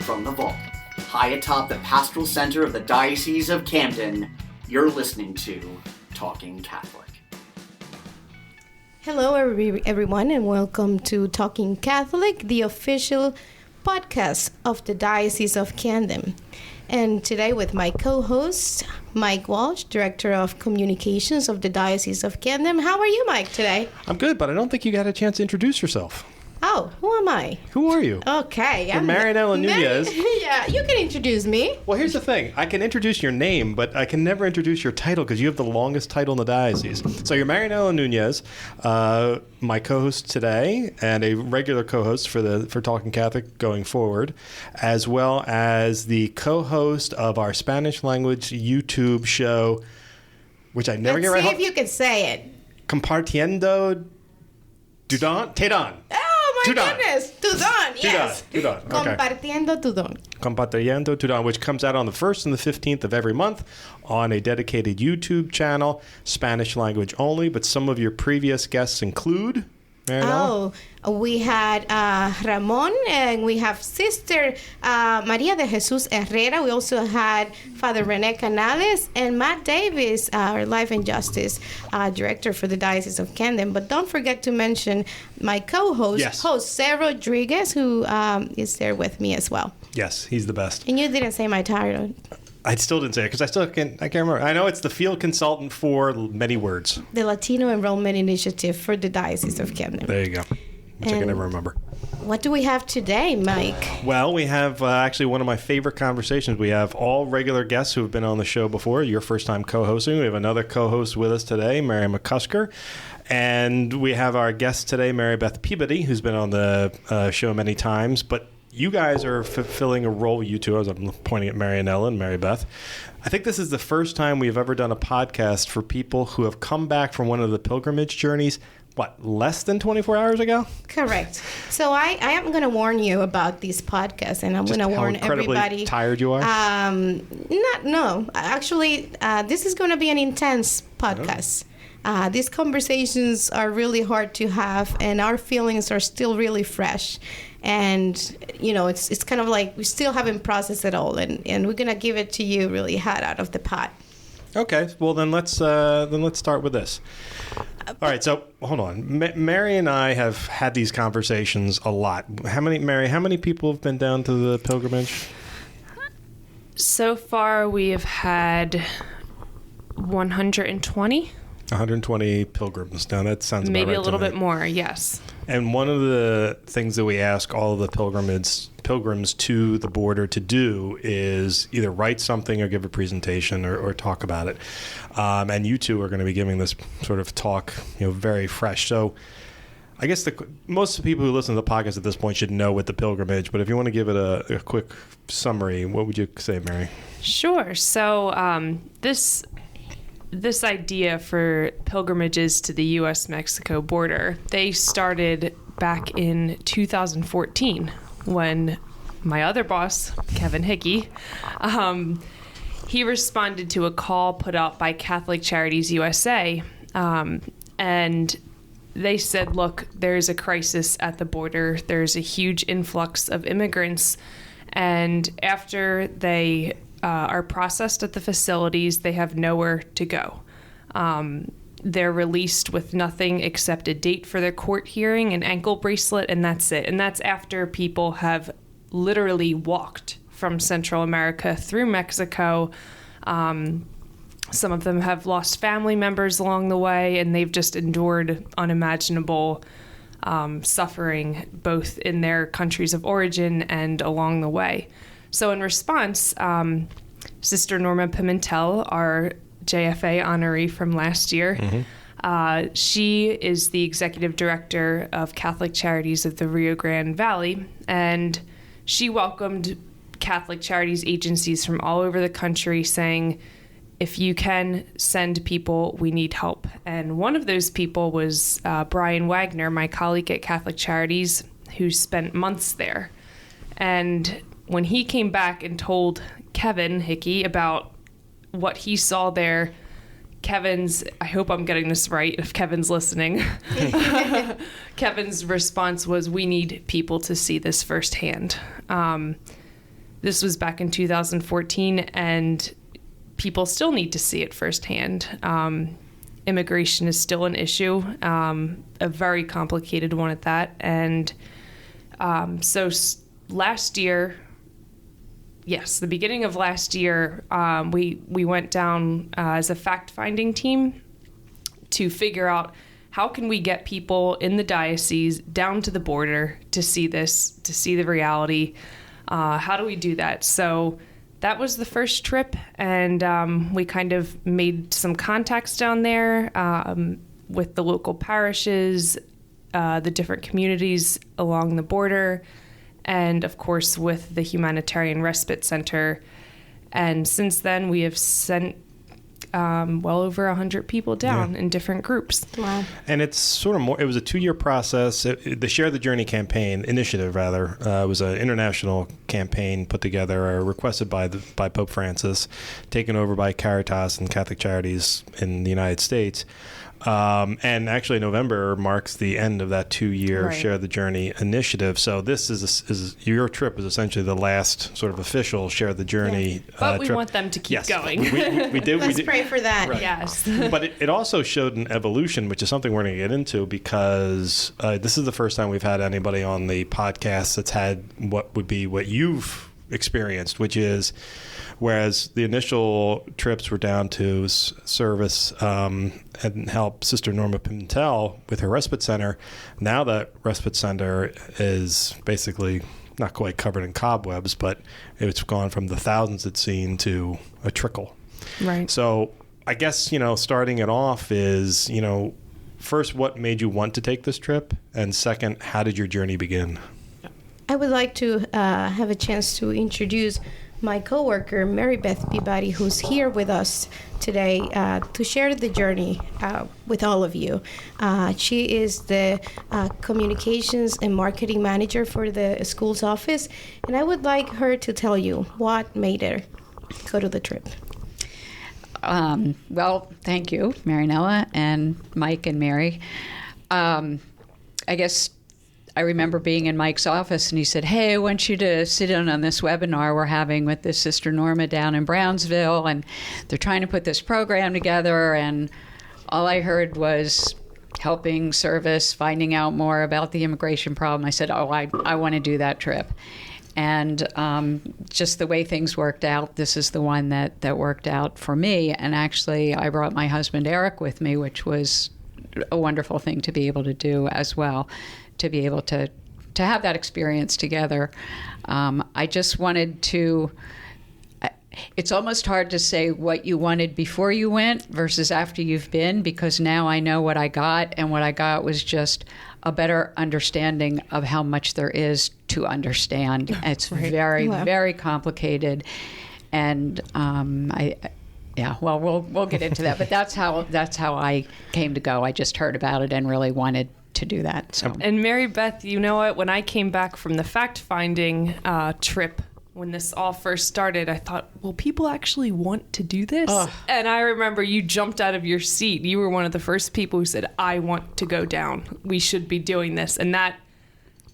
from the vault, high atop the pastoral center of the Diocese of Camden, you're listening to Talking Catholic. Hello, everyone, and welcome to Talking Catholic, the official podcast of the Diocese of Camden. And today with my co-host, Mike Walsh, Director of Communications of the Diocese of Camden. How are you, Mike, today? I'm good, but I don't think you got a chance to introduce yourself. Oh, who am I? Who are you? Okay. You're Marianela Nunez. Yeah, you can introduce me. Well, here's the thing. I can introduce your name, but I can never introduce your title because you have the longest title in the diocese. So you're Marianela Nunez, my co-host today, and a regular co-host for Talking Catholic going forward, as well as the co-host of our Spanish language YouTube show, which I never get right. Let's see if you can say it. Compartiendo Tudon. Oh my goodness. Tudon, yes. Tudon. Okay. Compartiendo Tudon. Compartiendo Tudon, which comes out on the 1st and the 15th of every month on a dedicated YouTube channel, Spanish language only. But some of your previous guests include, Marianela? Oh, we had Ramon, and we have Sister Maria de Jesus Herrera. We also had Father Rene Canales and Matt Davis, our Life and Justice Director for the Diocese of Camden. But don't forget to mention my co-host, Jose Rodriguez, who is there with me as well. Yes, he's the best. And you didn't say my title. I still didn't say it because I can't remember. I know it's the field consultant for many words. The Latino Enrollment Initiative for the Diocese of Camden. There you go. Which I can never remember. What do we have today, Mike? Well, we have actually one of my favorite conversations. We have all regular guests who have been on the show before. Your first time co-hosting. We have another co-host with us today, Mary McCusker. And we have our guest today, Marybeth Peabody, who's been on the show many times. But you guys are fulfilling a role, you two, as I'm pointing at Marianela and Marybeth. I think this is the first time we've ever done a podcast for people who have come back from one of the pilgrimage journeys, less than 24 hours ago? Correct. So I am going to warn you about this podcast, and I'm going to warn everybody. How incredibly tired you are? No. Actually, this is going to be an intense podcast. These conversations are really hard to have, and our feelings are still really fresh. And, you know, it's kind of like we still haven't processed it all, and we're going to give it to you really hot out of the pot. Okay, well then let's start with this. All right, so hold on. Mary and I have had these conversations a lot. How many people have been down to the pilgrimage? So far, we have had 120. 120 pilgrims. Now that sounds about maybe right a little to me. bit more. Yes. And one of the things that we ask all of the pilgrims to the border to do is either write something or give a presentation or talk about it. And you two are going to be giving this sort of talk, very fresh. So I guess most of the people who listen to the podcast at this point should know what the pilgrimage, but if you want to give it a quick summary, what would you say, Mary? Sure. So this idea for pilgrimages to the U.S.-Mexico border, they started back in 2014 when my other boss, Kevin Hickey, he responded to a call put out by Catholic Charities USA, and they said, look, there's a crisis at the border. There's a huge influx of immigrants, and after they are processed at the facilities, they have nowhere to go. They're released with nothing except a date for their court hearing, an ankle bracelet, and that's it. And that's after people have literally walked from Central America through Mexico. Some of them have lost family members along the way, and they've just endured unimaginable suffering, both in their countries of origin and along the way. So in response, Sister Norma Pimentel, our JFA honoree from last year, she is the executive director of Catholic Charities of the Rio Grande Valley, and she welcomed Catholic Charities agencies from all over the country saying, if you can send people, we need help. And one of those people was Brian Wagner, my colleague at Catholic Charities, who spent months there. And when he came back and told Kevin Hickey about what he saw there, Kevin's, I hope I'm getting this right if Kevin's listening, Kevin's response was, we need people to see this firsthand. this was back in 2014, and people still need to see it firsthand. Immigration is still an issue, a very complicated one at that. And last year, the beginning of last year, we went down as a fact-finding team to figure out how can we get people in the diocese down to the border to see this, to see the reality. How do we do that? So that was the first trip, and we kind of made some contacts down there with the local parishes, the different communities along the border, and of course with the Humanitarian Respite Center. And since then, we have sent well over 100 people down in different groups. Wow. And it's sort of more, it was a 2-year process. The Share the Journey campaign, initiative rather, was an international campaign put together, requested by Pope Francis, taken over by Caritas and Catholic Charities in the United States. And actually November marks the end of that 2-year Share the Journey initiative. So this is your trip is essentially the last sort of official Share the Journey but we trip. Want them to keep going. We did. Let's pray for that. Right. Yes. But it also showed an evolution, which is something we're going to get into, because this is the first time we've had anybody on the podcast that's had what would be what you've experienced, which is, whereas the initial trips were down to service and help Sister Norma Pimentel with her respite center, now that respite center is basically not quite covered in cobwebs, but it's gone from the thousands it's seen to a trickle. Right. So I guess, starting it off is, first, what made you want to take this trip? And second, how did your journey begin? I would like to have a chance to introduce my coworker, Marybeth Peabody, who's here with us today to share the journey with all of you. She is the communications and marketing manager for the school's office, and I would like her to tell you what made her go to the trip. Well, thank you, Marianela and Mike and Mary. I guess I remember being in Mike's office, and he said, "Hey, I want you to sit in on this webinar we're having with this Sister Norma down in Brownsville, and they're trying to put this program together." And all I heard was helping service, finding out more about the immigration problem. I said, "Oh, I want to do that trip." And just the way things worked out, this is the one that worked out for me. And actually, I brought my husband Eric with me, which was a wonderful thing to be able to do as well, to be able to have that experience together. I just wanted to, it's almost hard to say what you wanted before you went versus after you've been, because now I know what I got, and what I got was just a better understanding of how much there is to understand. It's very, very complicated. And we'll get into that, but that's how I came to go. I just heard about it and really wanted to do that. So. And Mary Beth, you know what? When I came back from the fact-finding trip, when this all first started, I thought, will people actually want to do this? And I remember you jumped out of your seat. You were one of the first people who said, I want to go down. We should be doing this. And that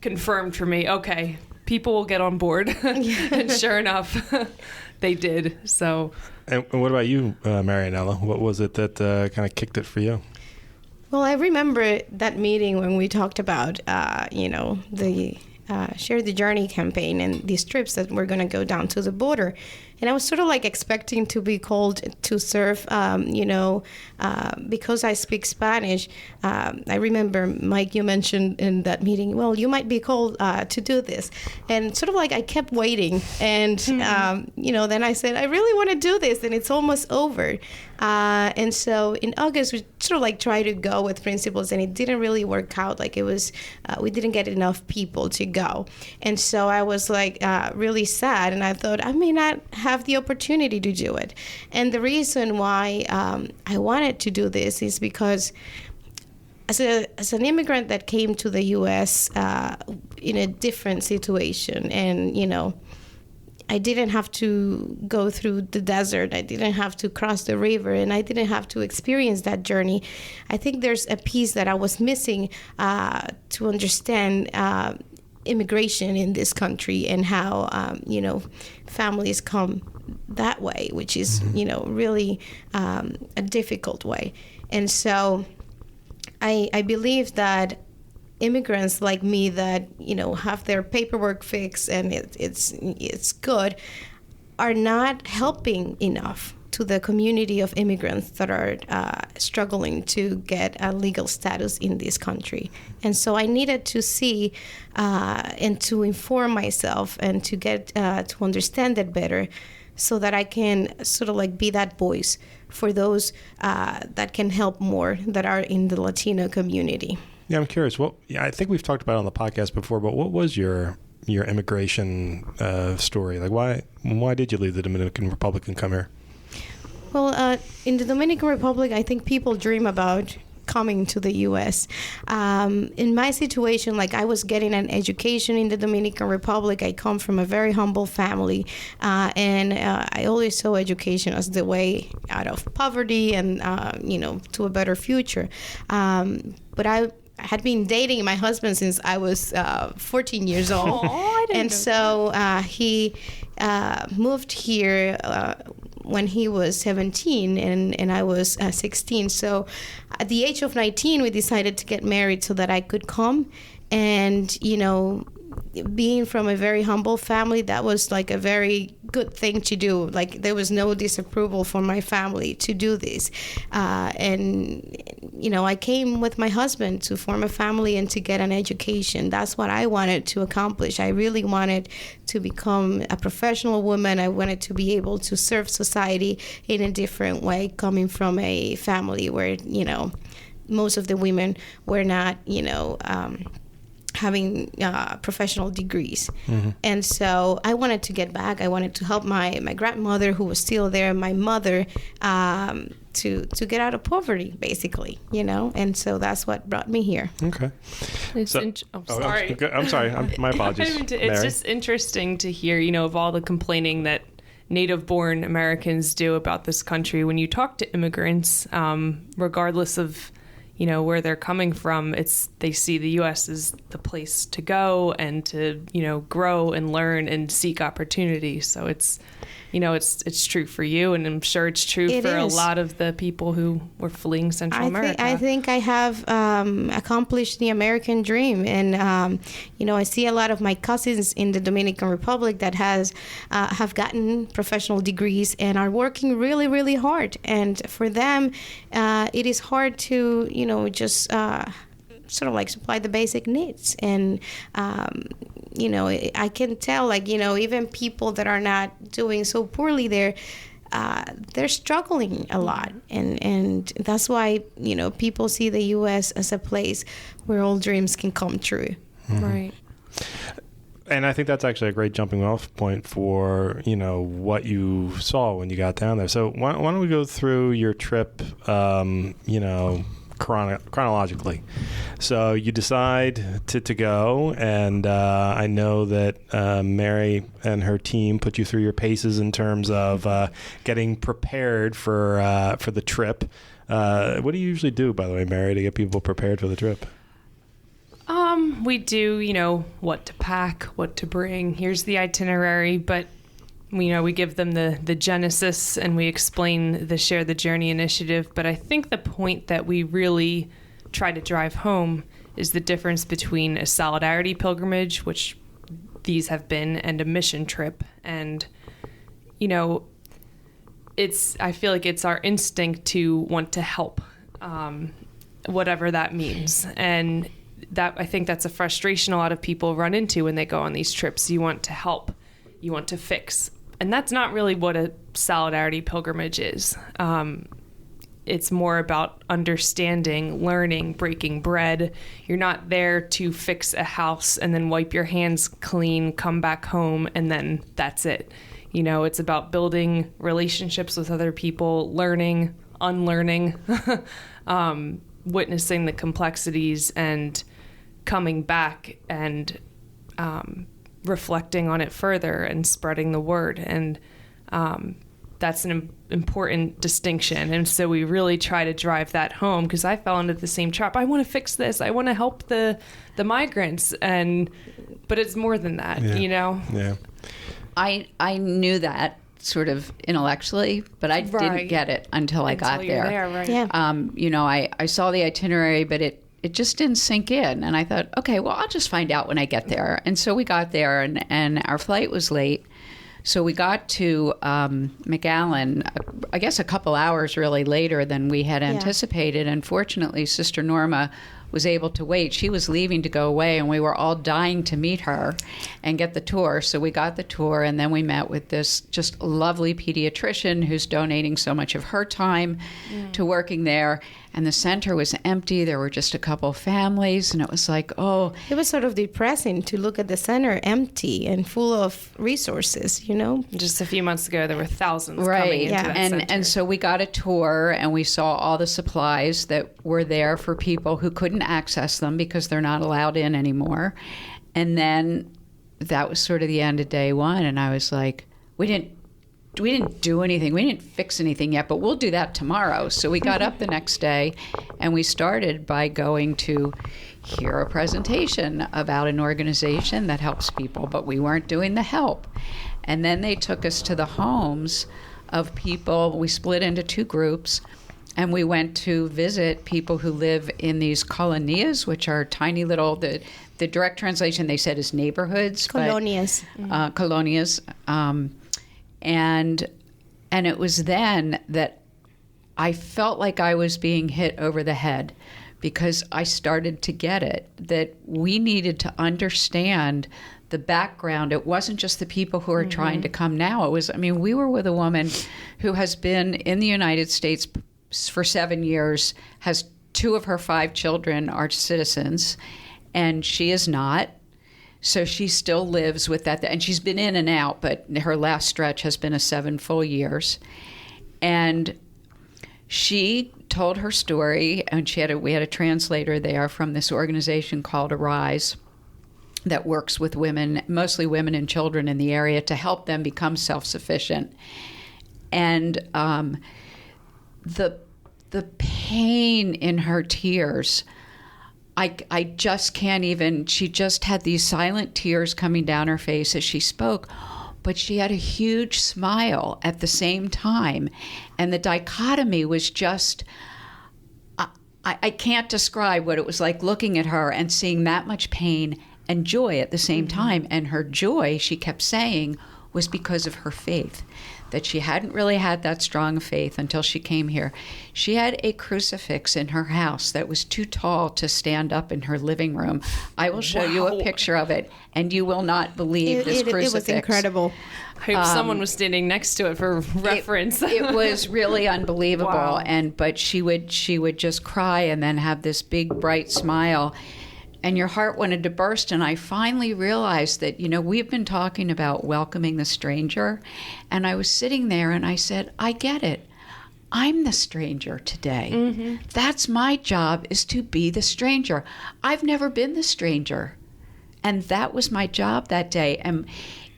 confirmed for me, okay, people will get on board. And sure enough, they did. So. And what about you, Marianela? What was it that kind of kicked it for you? Well, I remember that meeting when we talked about, the Share the Journey campaign and these trips that we're going to go down to the border. And I was sort of like expecting to be called to serve, because I speak Spanish. I remember, Mike, you mentioned in that meeting, well, you might be called to do this. And sort of like I kept waiting. And, then I said, I really want to do this. And it's almost over. And so in August, we sort of like tried to go with principals, and it didn't really work out. Like it was, we didn't get enough people to go. And so I was like really sad. And I thought, I may not have the opportunity to do it. And the reason why I wanted to do this is because as an immigrant that came to the U.S. In a different situation, and, I didn't have to go through the desert. I didn't have to cross the river, and I didn't have to experience that journey. I think there's a piece that I was missing to understand immigration in this country and how, families come that way, which is, really a difficult way. And so I believe that immigrants like me that, have their paperwork fixed and it's good, are not helping enough to the community of immigrants that are struggling to get a legal status in this country. And so I needed to see and to inform myself and to get to understand it better so that I can sort of like be that voice for those that can help more that are in the Latino community. Yeah, I'm curious. Well, I think we've talked about it on the podcast before, but what was your immigration story? Like, why did you leave the Dominican Republic and come here? Well, in the Dominican Republic, I think people dream about coming to the U.S. In my situation, like I was getting an education in the Dominican Republic. I come from a very humble family, and I always saw education as the way out of poverty and, to a better future. But I had been dating my husband since I was 14 years old. And so he moved here when he was 17 and I was 16. So at the age of 19, we decided to get married so that I could come. And, being from a very humble family, that was like a very good thing to do. Like there was no disapproval from my family to do this. I came with my husband to form a family and to get an education. That's what I wanted to accomplish. I really wanted to become a professional woman. I wanted to be able to serve society in a different way, coming from a family where, most of the women were not, having professional degrees. Mm-hmm. And so I wanted to get back. I wanted to help my grandmother, who was still there, my mother, to get out of poverty, basically, And so that's what brought me here. Okay. Sorry. I'm sorry. My apologies. It's just interesting to hear, of all the complaining that native-born Americans do about this country. When you talk to immigrants, regardless of where they're coming from, they see the U.S. as the place to go and to, grow and learn and seek opportunity. So it's true for you, and I'm sure it's true for a lot of the people who were fleeing Central America. I think I have accomplished the American dream, and I see a lot of my cousins in the Dominican Republic that have gotten professional degrees and are working really, really hard. And for them, it is hard to just sort of like supply the basic needs. And I can tell, even people that are not doing so poorly there, they're struggling a lot. And that's why, people see the U.S. as a place where all dreams can come true. Mm-hmm. Right. And I think that's actually a great jumping off point for, what you saw when you got down there. So why don't we go through your trip, chronologically. So you decide to go, and I know that Mary and her team put you through your paces in terms of getting prepared for the trip. What do you usually do, by the way, Mary, to get people prepared for the trip? We do, what to pack, what to bring. Here's the itinerary, but we give them the genesis, and we explain the Share the Journey initiative. But I think the point that we really try to drive home is the difference between a solidarity pilgrimage, which these have been, and a mission trip. And, I feel like it's our instinct to want to help, whatever that means. And I think that's a frustration a lot of people run into when they go on these trips. You want to help, you want to fix. And that's not really what a solidarity pilgrimage is. It's more about understanding, learning, breaking bread. You're not there to fix a house and then wipe your hands clean, come back home, and then that's it. It's about building relationships with other people, learning, unlearning, witnessing the complexities, and coming back and reflecting on it further and spreading the word. And that's an important distinction. And so we really try to drive that home, because I fell into the same trap. I want to fix this. I want to help the migrants. And but it's more than that, Yeah. I knew that sort of intellectually, but I didn't get it until I got you're there. right? Yeah. I saw the itinerary, but it just didn't sink in. And I thought, okay, well, I'll just find out when I get there. And so we got there, and our flight was late. So we got to McAllen, I guess a couple hours really later than we had anticipated. And fortunately, Sister Norma was able to wait. She was leaving to go away, and we were all dying to meet her and get the tour. So we got the tour, and then we met with this just lovely pediatrician who's donating so much of her time to working there. And the center was empty. There were just a couple families, and it was like, oh. It was sort of depressing to look at the center empty and full of resources, Just a few months ago, there were thousands coming into that center. And so we got a tour, and we saw all the supplies that were there for people who couldn't access them because they're not allowed in anymore. And then that was sort of the end of day one, and I was like, we didn't do anything. We didn't fix anything yet, but we'll do that tomorrow. So we got up the next day, and we started by going to hear a presentation about an organization that helps people, but we weren't doing the help. And then they took us to the homes of people. We split into two groups, and we went to visit people who live in these colonias, which are tiny little, the direct translation they said is neighborhoods. Colonias. Colonias. And it was then that I felt like I was being hit over the head, because I started to get it, that we needed to understand the background. It wasn't just the people who are trying to come now. It was, we were with a woman who has been in the United States for 7 years, has 2 of her 5 children are citizens, and she is not. So she still lives with that, and she's been in and out, but her last stretch has been 7 full years. And she told her story, and we had a translator there from this organization called Arise that works with women, mostly women and children in the area, to help them become self-sufficient. And the pain in her tears, I just can't even, she just had these silent tears coming down her face as she spoke, but she had a huge smile at the same time. And the dichotomy was just, I can't describe what it was like looking at her and seeing that much pain and joy at the same time. And her joy, she kept saying, was because of her faith, that she hadn't really had that strong faith until she came here. She had a crucifix in her house that was too tall to stand up in her living room. I will show you a picture of it, and you will not believe this crucifix. It was incredible. I hope someone was standing next to it for reference. It was really unbelievable. Wow. But she would just cry and then have this big bright smile. And your heart wanted to burst. And I finally realized that, we've been talking about welcoming the stranger. And I was sitting there and I said, I get it. I'm the stranger today. That's my job, is to be the stranger. I've never been the stranger. And that was my job that day. And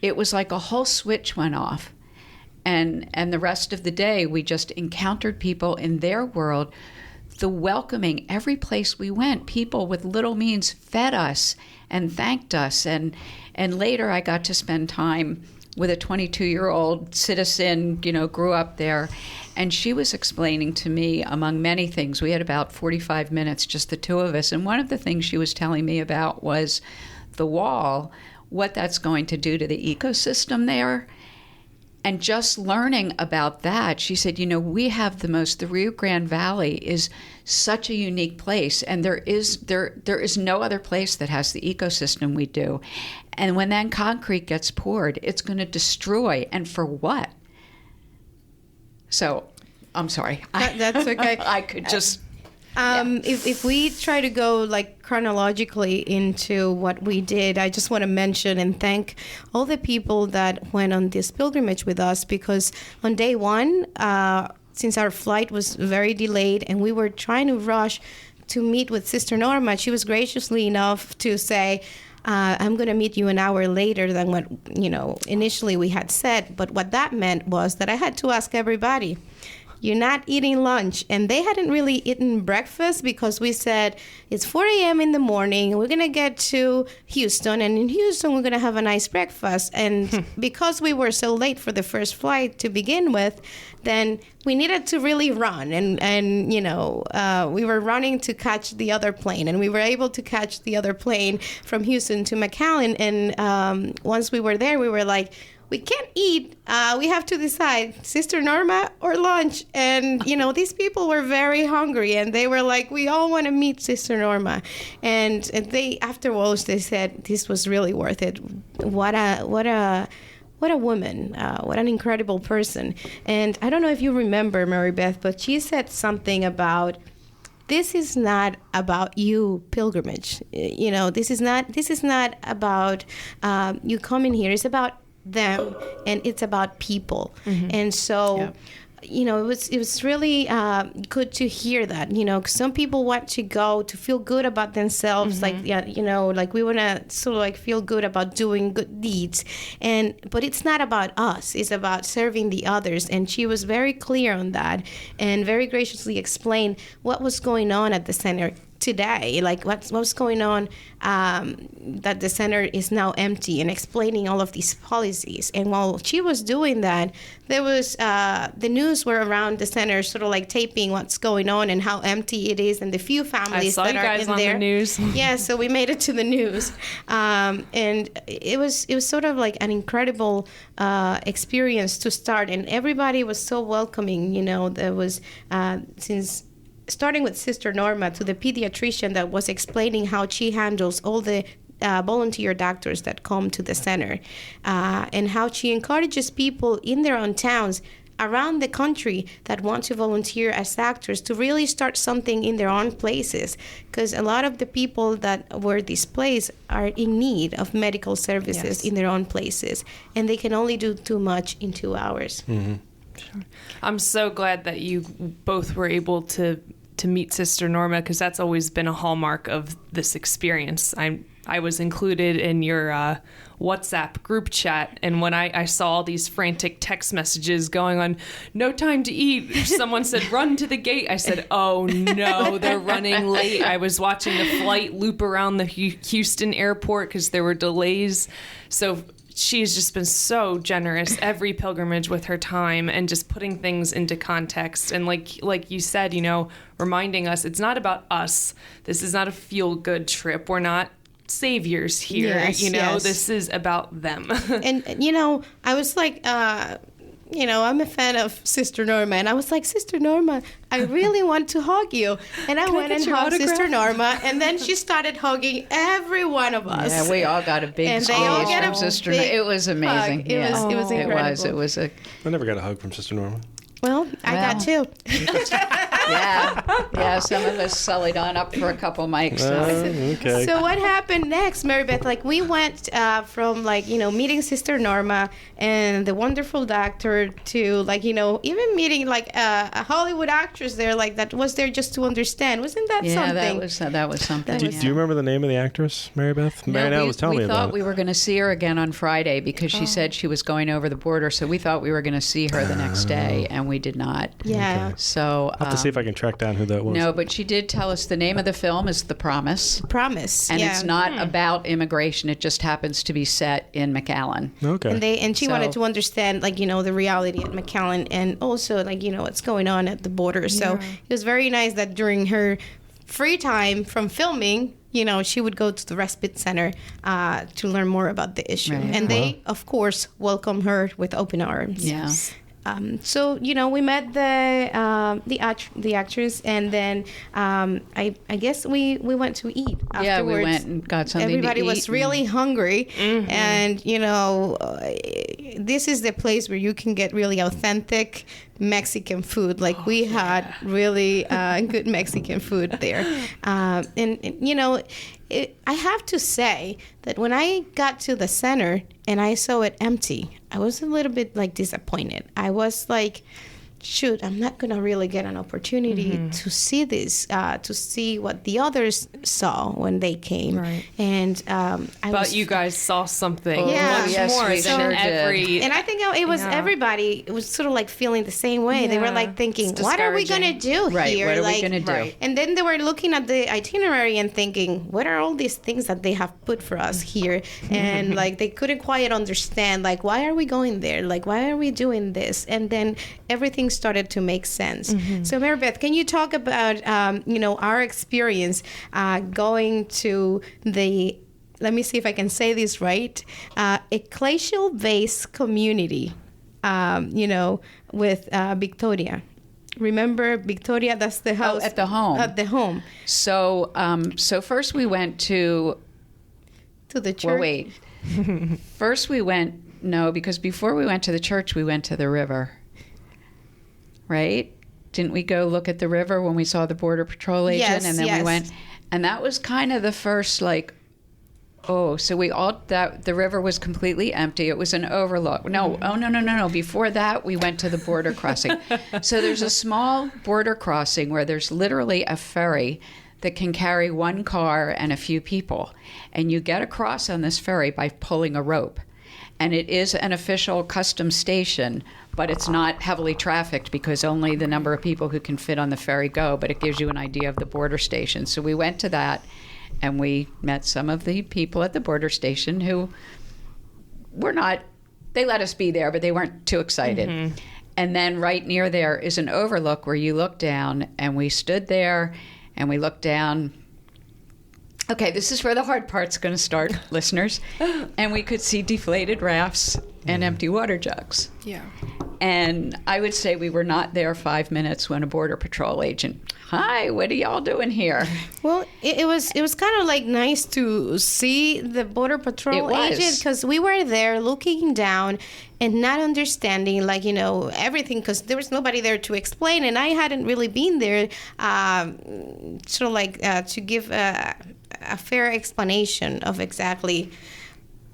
it was like a whole switch went off. And the rest of the day, we just encountered people in their world. The welcoming, every place we went, people with little means fed us and thanked us. And later I got to spend time with a 22-year-old citizen, grew up there. And she was explaining to me, among many things, we had about 45 minutes, just the two of us. And one of the things she was telling me about was the wall, what that's going to do to the ecosystem there. And just learning about that, she said, we have the Rio Grande Valley is such a unique place, and there is no other place that has the ecosystem we do. And when that concrete gets poured, it's going to destroy, and for what? So, I'm sorry. That's okay. I could just... If we try to go chronologically into what we did, I just want to mention and thank all the people that went on this pilgrimage with us, because on day one, since our flight was very delayed and we were trying to rush to meet with Sister Norma, she was graciously enough to say, I'm going to meet you an hour later than what initially we had said. But what that meant was that I had to ask everybody, you're not eating lunch. And they hadn't really eaten breakfast because we said, it's 4 a.m. in the morning, and we're going to get to Houston. And in Houston, we're going to have a nice breakfast. And because we were so late for the first flight to begin with, then we needed to really run. And we were running to catch the other plane. And we were able to catch the other plane from Houston to McAllen. And once we were there, we were like, we can't eat. We have to decide, Sister Norma or lunch. And, these people were very hungry. And they were like, we all want to meet Sister Norma. And they, after Walsh, they said, this was really worth it. What a woman. What an incredible person. And I don't know if you remember, Marybeth, but she said something about, this is not about you pilgrimage. This is not about you coming here. It's about them, and it's about people. And so it was really good to hear that, 'cause some people want to go to feel good about themselves, like we want to sort of like feel good about doing good deeds, but it's not about us, it's about serving the others. And she was very clear on that and very graciously explained what was going on at the center today, like what's going on, that the center is now empty, and explaining all of these policies. And while she was doing that, there was the news were around the center, sort of like taping what's going on and how empty it is, and the few families that are in there. The news. Yeah, so we made it to the news, and it was sort of like an incredible experience to start, and everybody was so welcoming. There was starting with Sister Norma to the pediatrician that was explaining how she handles all the volunteer doctors that come to the center, and how she encourages people in their own towns around the country that want to volunteer as doctors to really start something in their own places, because a lot of the people that were displaced are in need of medical services in their own places, and they can only do too much in 2 hours. Sure. I'm so glad that you both were able to meet Sister Norma, because that's always been a hallmark of this experience. I was included in your WhatsApp group chat, and when I saw all these frantic text messages going on, no time to eat, someone said, run to the gate. I said, oh no, they're running late. I was watching the flight loop around the Houston airport because there were delays. So she's just been so generous every pilgrimage with her time and just putting things into context. And like you said, reminding us it's not about us. This is not a feel-good trip. We're not saviors here. Yes. This is about them. And I was like, I'm a fan of Sister Norma, and I was like, Sister Norma, I really want to hug you. And I went and hugged Sister Norma, and then she started hugging every one of us. Yeah, we all got a big squeeze from Sister Norma. It was amazing. Hug. It was incredible. It was a. I never got a hug from Sister Norma. Well, I got two. Yeah. Some of us sullied on up for a couple mics. Okay. So what happened next, Marybeth? Like we went from meeting Sister Norma and the wonderful doctor to even meeting a Hollywood actress there, that was there just to understand. Wasn't that something? Yeah, that was something. Do you remember the name of the actress, Marybeth? Marianela was telling me about it. We thought we were going to see her again on Friday because she said she was going over the border, so we thought we were going to see her the next day, and we did not. Yeah. Okay. So I'll have to see if I can track down who that was. No, but she did tell us the name of the film is The Promise. And it's not about immigration. It just happens to be set in McAllen. Okay. And she wanted to understand the reality at McAllen, and also what's going on at the border. So it was very nice that during her free time from filming, she would go to the respite center to learn more about the issue. Right. And they, of course, welcome her with open arms. Yes. So we met the actress, and then I guess we went to eat afterwards. Yeah, we went and got something to eat. Everybody was really hungry, and this is the place where you can get really authentic Mexican food. We had really good Mexican food there, I have to say that when I got to the center and I saw it empty, I was a little bit disappointed. I was like, shoot, I'm not going to really get an opportunity to see this, to see what the others saw when they came. Right. And But you guys saw something Yeah. much more we than sure did. every... And I think it was everybody. It was sort of like feeling the same way. They were Yeah. like thinking, It's "What are we gonna do Right, here? what are we Like, gonna do? Right. And then they were looking at the itinerary and thinking, "What are all these things that they have put for us here?" And like they couldn't quite understand, like, why are we going there? Like, why are we doing this? And then everything started to make sense. So, Marybeth, can you talk about our experience going to the, let me see if I can say this right, ecclesial-based community, with Victoria. Remember Victoria? That's the house. at the home. At the home. So, so first we went to To the church. Well, wait. First we went, no, because before we went to the church, we went to the river. Right? Didn't we go look at the river when we saw the Border Patrol agent? Yes, and then yes. we went, and that was kind of the first, like, so the river was completely empty. It was an overlook. No. Before that, we went to the border crossing. So there's a small border crossing where there's literally a ferry that can carry one car and a few people. And you get across on this ferry by pulling a rope. And it is an official customs station, but it's not heavily trafficked because only the number of people who can fit on the ferry go, but it gives you an idea of the border station. So we went to that, and we met some of the people at the border station who were not, they let us be there, but they weren't too excited. And then right near there is an overlook where you look down, and we stood there, and we looked down. Okay, this is where the hard part's going to start, listeners. And we could see deflated rafts and empty water jugs. Yeah. And I would say we were not there 5 minutes when a Border Patrol agent, "Hi, what are y'all doing here?" Well, it was kind of like nice to see the Border Patrol It was. agent, because we were there looking down and not understanding, like, everything, because there was nobody there to explain, and I hadn't really been there sort of like to give a fair explanation of exactly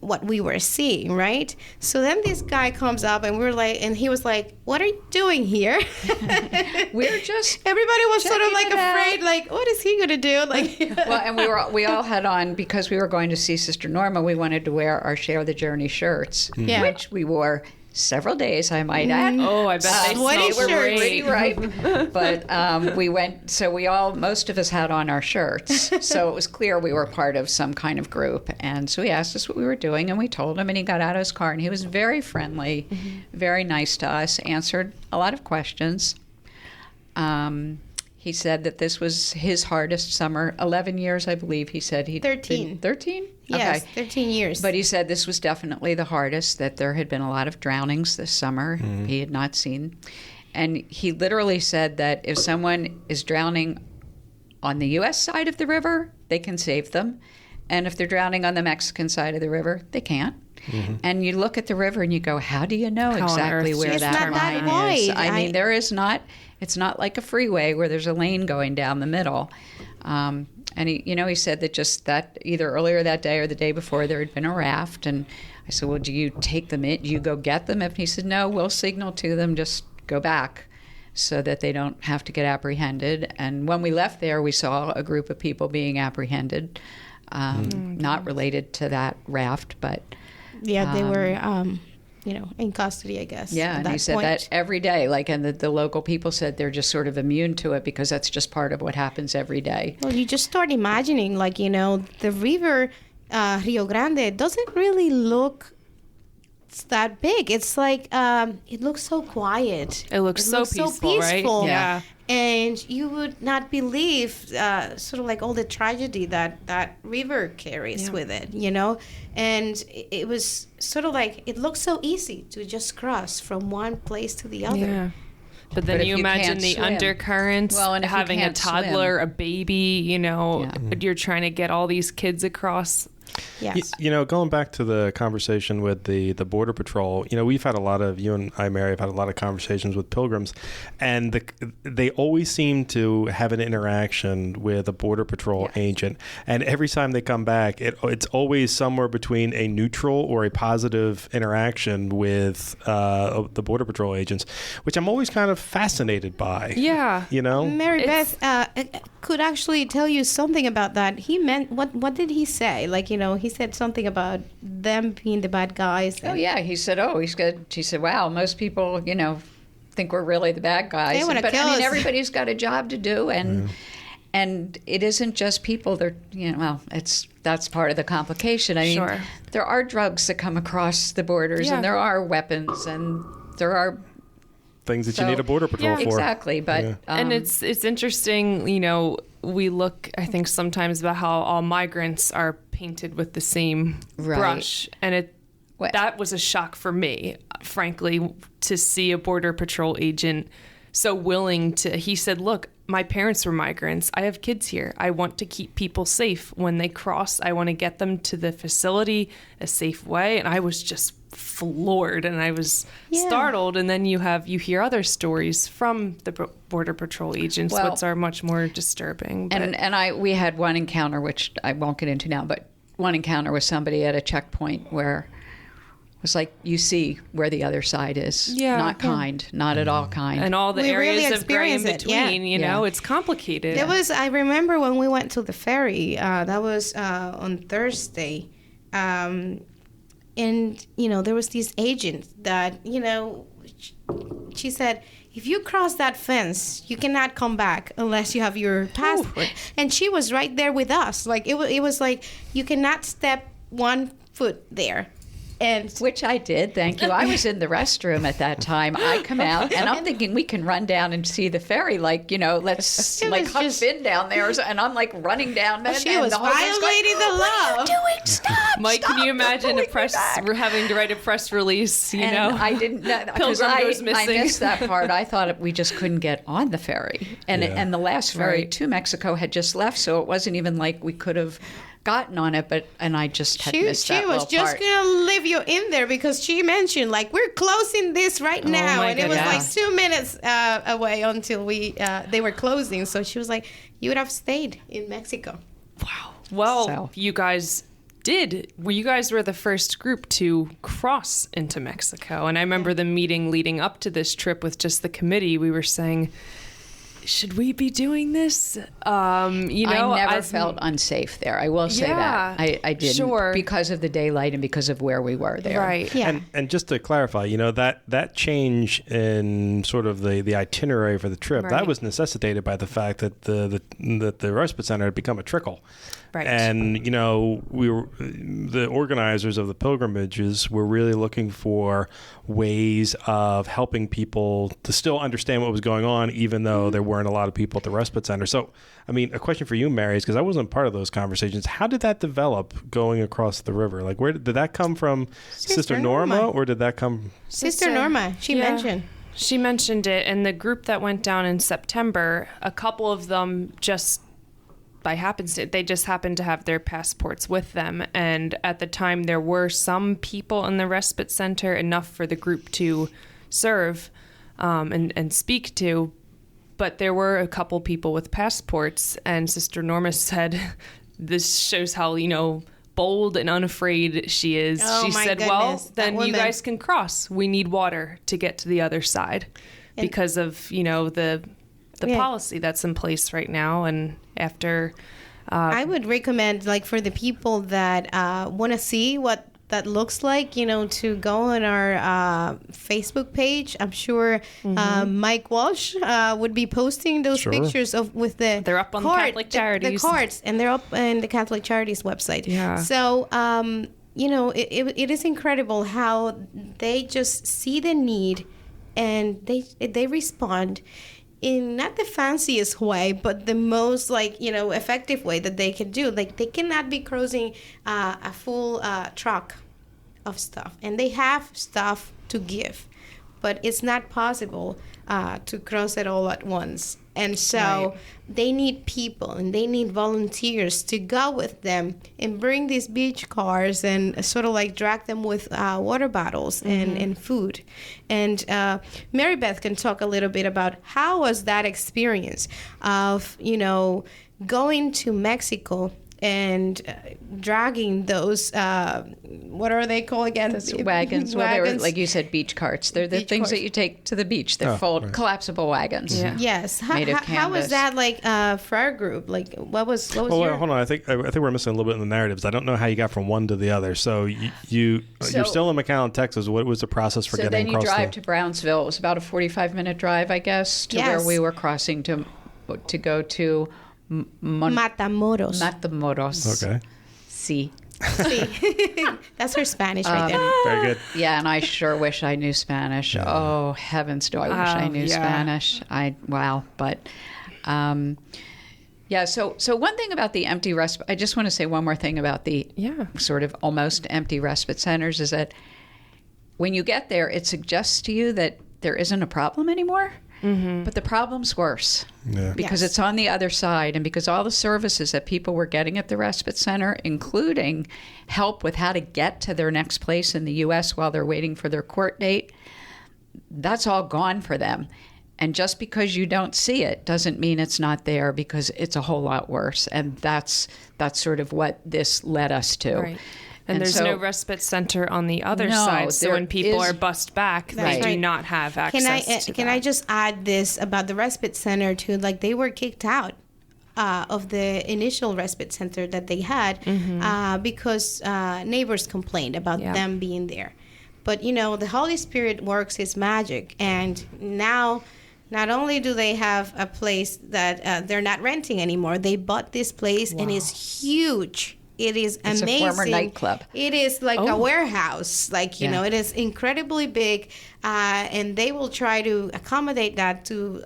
what we were seeing, right? So then this guy comes up, and he was like, "What are you doing here?" We're just Everybody was sort of checking like it out. afraid, like, what is he gonna do? Like, well, and we all had on, because we were going to see Sister Norma, we wanted to wear our Share the Journey shirts, Yeah. which we wore several days, I might add. Oh, I bet they Sweaty smell shirts. Pretty great. ripe. But we went, so most of us had on our shirts. So it was clear we were part of some kind of group. And so he asked us what we were doing, and we told him, and he got out of his car, and he was very friendly, very nice to us, answered a lot of questions. He said that this was his hardest summer, 11 years, I believe. He said he'd 13. 13? yes, Okay. 13 years. But he said this was definitely the hardest, that there had been a lot of drownings this summer he had not seen. And he literally said that if someone is drowning on the U.S. side of the river, they can save them. And if they're drowning on the Mexican side of the river, they can't. And you look at the river and you go, how do you know How on exactly earth where do you It's that not that line is? wide. I mean, there is not, it's not like a freeway where there's a lane going down the middle. And he said that just that either earlier that day or the day before there had been a raft. And I said, well, do you take them in? Do you go get them? And he said, no, we'll signal to them, just go back so that they don't have to get apprehended. And when we left there, we saw a group of people being apprehended, not related to that raft, but yeah, they were, in custody, I guess. yeah, at and that he said point. that every day, and the local people said they're just sort of immune to it because that's just part of what happens every day. Well, you just start imagining, the river Rio Grande doesn't really look that big. It's like it looks so quiet. It looks so peaceful, right? Yeah. And you would not believe sort of like all the tragedy that river carries with it, And it was sort of like, it looks so easy to just cross from one place to the other. Yeah. But then But if you you imagine can't the swim- undercurrents, Well, and if you having a can't toddler, a baby, you're trying to get all these kids across. Yes. Going back to the conversation with the Border Patrol, we've had you and I, Mary, have had a lot of conversations with pilgrims, and they always seem to have an interaction with a Border Patrol agent. And every time they come back, it's always somewhere between a neutral or a positive interaction with the Border Patrol agents, which I'm always kind of fascinated by. Yeah. Marybeth could actually tell you something about that. He meant, what did he say? Like, he said something about them being the bad guys. Oh, yeah. He said, he's good. He said, wow, most people, think we're really the bad guys. They want to kill us. Everybody's got a job to do, and it isn't just people. They're, that's part of the complication. I mean, there are drugs that come across the borders, and there are weapons, and there are things that you need a Border Patrol for. Exactly. But and it's interesting, we look, I think, sometimes about how all migrants are painted with the same brush. And that was a shock for me, frankly, to see a Border Patrol agent so willing to, he said, look, my parents were migrants. I have kids here. I want to keep people safe when they cross. I want to get them to the facility a safe way. And I was just floored, and I was startled. And then you hear other stories from the Border Patrol agents, which are much more disturbing. But. And we had one encounter, which I won't get into now, but one encounter with somebody at a checkpoint where it was like, you see where the other side is. Not kind, not at all kind. And all the areas really of gray in between, it's complicated. I remember when we went to the ferry, that was on Thursday. And, there was this agent that, she said, if you cross that fence, you cannot come back unless you have your passport. And she was right there with us. Like, it was like, you cannot step one foot there. Which I did, thank you. I was in the restroom at that time. I come out, and I'm thinking we can run down and see the ferry. Like, let's Huck Finn down there. And I'm like running down. She was violating the law. What are you doing? Stop! Mike, stop, can you imagine we're having to write a press release? I didn't know because Pilgrim goes missing. I missed that part. I thought we just couldn't get on the ferry, and the last ferry to Mexico had just left, so it wasn't even like we could have gotten on it, and I just had missed that little part. She was just gonna leave you in there because she mentioned, like, we're closing this right now, and it was like 2 minutes away until they were closing. So she was like, you would have stayed in Mexico. Wow. Well, you guys did. You guys were the first group to cross into Mexico, and I remember the meeting leading up to this trip with just the committee. We were saying, should we be doing this? I never felt unsafe there. I will say that. I didn't because of the daylight and because of where we were there. Right. Yeah. And just to clarify, that change in sort of the itinerary for the trip, that was necessitated by the fact that the respite center had become a trickle. Right. And, the organizers of the pilgrimages were really looking for ways of helping people to still understand what was going on, even though there weren't a lot of people at the respite center. So, I mean, a question for you, Mary, is because I wasn't part of those conversations. How did that develop going across the river? Like, where did that come from? Sister Norma, or did that come? Sister Norma, she mentioned. She mentioned it, and the group that went down in September, a couple of them just by happenstance, they just happened to have their passports with them. And at the time, there were some people in the respite center, enough for the group to serve and speak to. But there were a couple people with passports. And Sister Norma said, this shows how, bold and unafraid she is. She said, well, then you guys can cross. We need water to get to the other side because of, the policy that's in place right now. And after I would recommend, like, for the people that want to see what that looks like, to go on our Facebook page. I'm sure Mike Walsh would be posting those pictures with they're up on the Catholic Charities. The cards, and they're up on the Catholic Charities website. Yeah. So, it is incredible how they just see the need and they respond in not the fanciest way, but the most effective way that they can do. Like, they cannot be crossing a full truck of stuff, and they have stuff to give, but it's not possible to cross it all at once. And so they need people and they need volunteers to go with them and bring these beach cars and sort of like drag them with water bottles and food. And Marybeth can talk a little bit about how was that experience of, going to Mexico and dragging those, what are they called again? Those wagons. Well, they were, like you said, beach carts. They're the things that you take to the beach. They're collapsible wagons. Yeah. Yes. Made of How was canvas. that like for our group? Like, what was Well, your... hold on. I think we're missing a little bit in the narratives. I don't know how you got from one to the other. So you're still in McAllen, Texas. What was the process for So getting then you across drive to Brownsville. It was about a 45-minute drive, I guess, to where Yes. we were crossing to go to Matamoros. Matamoros. Okay. Sí. Sí. That's her Spanish right there. Very good. Yeah, and I sure wish I knew Spanish. Oh, heavens, do I wish I knew Spanish. Yeah, so one thing about the empty respite, I just want to say one more thing about the sort of almost empty respite centers is that when you get there, it suggests to you that there isn't a problem anymore. But the problem's worse because it's on the other side, and because all the services that people were getting at the respite center, including help with how to get to their next place in the U.S. while they're waiting for their court date, that's all gone for them. And just because you don't see it doesn't mean it's not there, because it's a whole lot worse. And that's sort of what this led us to. Right. And there's so, no respite center on the other No, side. So there when people is- are bussed back, they That's do right. not have access to Can that. I just add this about the respite center too? Like, they were kicked out of the initial respite center that they had because neighbors complained about them being there. But the Holy Spirit works His magic, and now not only do they have a place that they're not renting anymore, they bought this place and it's huge. It is amazing. It's a former nightclub. It is like a warehouse. Like, it is incredibly big. And they will try to accommodate that to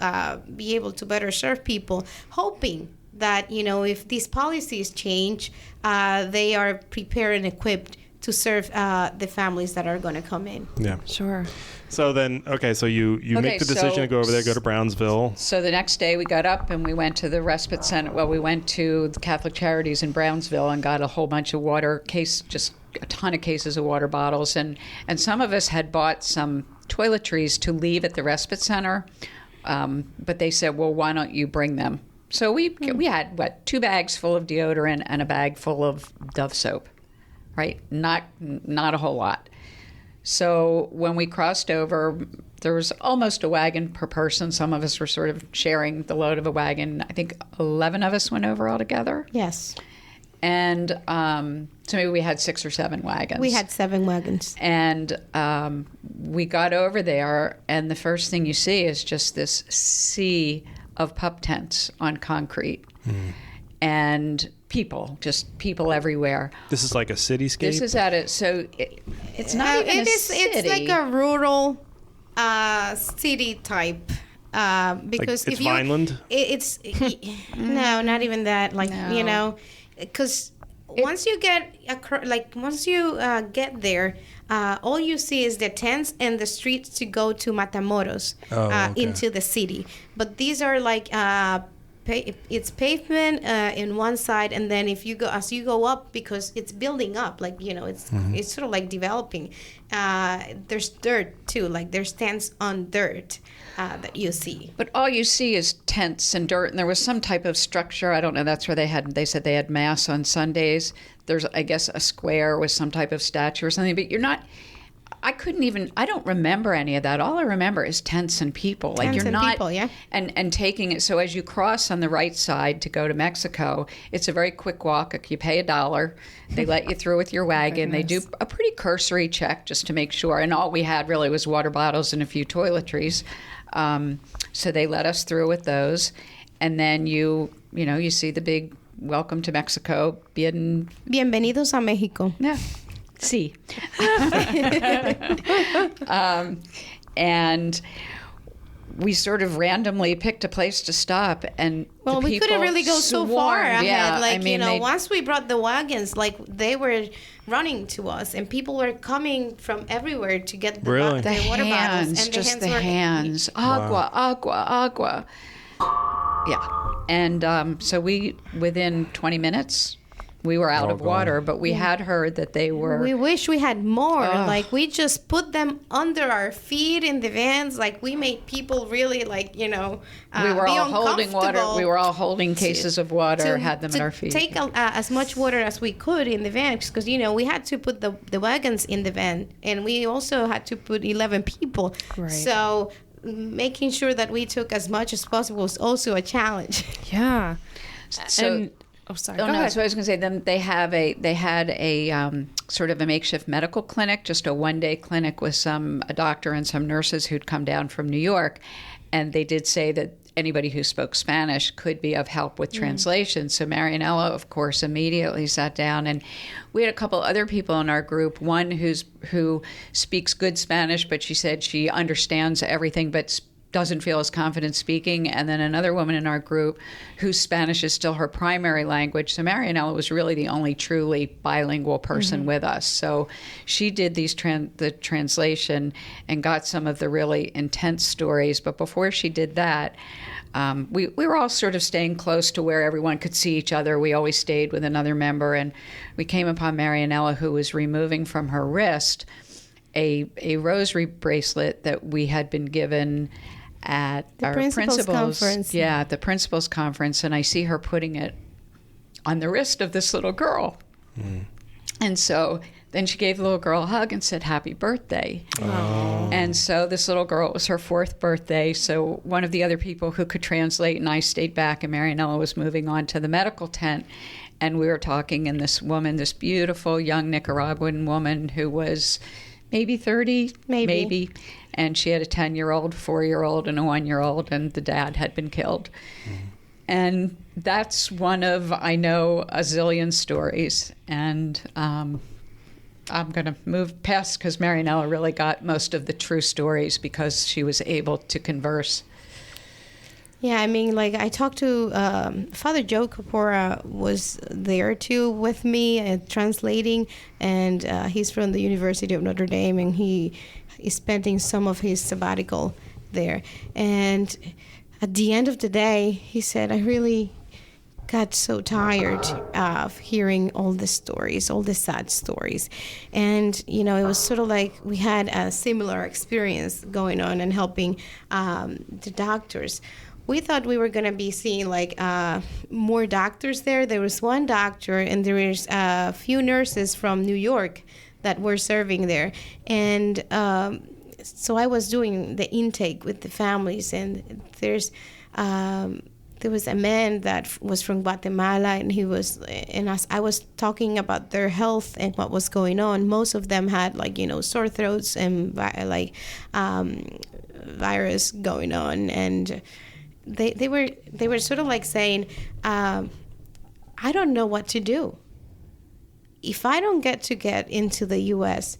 be able to better serve people, hoping that, if these policies change, they are prepared and equipped to serve the families that are going to come in. Yeah. Sure. So then, so you make the decision to go over there, go to Brownsville. So the next day we got up and we went to the respite center. Well, we went to the Catholic Charities in Brownsville and got a whole bunch of just a ton of cases of water bottles. And some of us had bought some toiletries to leave at the respite center. But they said, well, why don't you bring them? So we had, 2 bags full of deodorant and a bag full of Dove soap, right? Not a whole lot. So when we crossed over, there was almost a wagon per person. Some of us were sort of sharing the load of a wagon. I think 11 of us went over altogether. Yes. And so maybe we had 6 or 7 wagons. We had 7 wagons. And we got over there, and the first thing you see is just this sea of pup tents on concrete. And just people everywhere. This is like a cityscape? This is it's not even a city. It's like a rural city type. Because Like it's Vineland? It's no, not even that. Like, because once you get there, all you see is the tents and the streets to go to Matamoros, into the city. But these are like it's pavement in one side, and then as you go up, because it's building up, like it's sort of like developing. There's dirt too, like there's tents on dirt that you see. But all you see is tents and dirt, and there was some type of structure. I don't know. That's where they said they had mass on Sundays. There's, I guess, a square with some type of statue or something. But you're not. I don't remember any of that. All I remember is tents and people. Like Tents you're and not people, yeah. and taking it. So as you cross on the right side to go to Mexico, it's a very quick walk. You pay $1. They let you through with your wagon. They do a pretty cursory check just to make sure. And all we had really was water bottles and a few toiletries. So they let us through with those. And then you see the big welcome to Mexico. Bienvenidos a México. Yeah. Sí. And we sort of randomly picked a place to stop, and well, we couldn't really go so far ahead. Yeah, like, once we brought the wagons, like, they were running to us, and people were coming from everywhere to get the water bottles. And just the hands. Agua, agua, agua. Yeah. And so within 20 minutes, we were out of water, but we had heard that they were... We wish we had more. Like, we just put them under our feet in the vans. Like, we made people really, like, we were all holding water. We were all holding cases of water, had them at our feet. Take as much water as we could in the van, because, we had to put the wagons in the van, and we also had to put 11 people. Right. So making sure that we took as much as possible was also a challenge. Yeah. So... Go ahead. So I was going to say, then they had a sort of a makeshift medical clinic, just a one-day clinic with a doctor and some nurses who'd come down from New York, and they did say that anybody who spoke Spanish could be of help with translation. So Marianela, of course, immediately sat down, and we had a couple other people in our group. One who speaks good Spanish, but she said she understands everything, but doesn't feel as confident speaking, and then another woman in our group whose Spanish is still her primary language. So Marianela was really the only truly bilingual person with us. So she did the translation and got some of the really intense stories. But before she did that, we were all sort of staying close to where everyone could see each other. We always stayed with another member, and we came upon Marianela, who was removing from her wrist a rosary bracelet that we had been given at our principal's conference. Yeah, at the principal's conference, and I see her putting it on the wrist of this little girl. And so then she gave the little girl a hug and said, "Happy birthday." Aww. And so this little girl, it was her 4th birthday, so one of the other people who could translate and I stayed back, and Marianela was moving on to the medical tent, and we were talking, and this woman, this beautiful young Nicaraguan woman who was maybe 30, maybe. And she had a 10-year-old, 4-year-old, and a 1-year-old, and the dad had been killed. And that's one of, I know, a zillion stories. And I'm going to move past, because Marianela really got most of the true stories because she was able to converse. Yeah, I mean, like, I talked to Father Joe Capora was there too with me translating, and he's from the University of Notre Dame, and he is spending some of his sabbatical there. And at the end of the day, he said, I really got so tired of hearing all the stories, all the sad stories. And, it was sort of like we had a similar experience going on and helping the doctors. We thought we were going to be seeing more doctors there. There was one doctor, and there was a few nurses from New York that were serving there. And so I was doing the intake with the families, and there was a man that was from Guatemala, and as I was talking about their health and what was going on, most of them had sore throats and virus going on, and they were sort of like saying, I don't know what to do. If I don't get into the U.S.,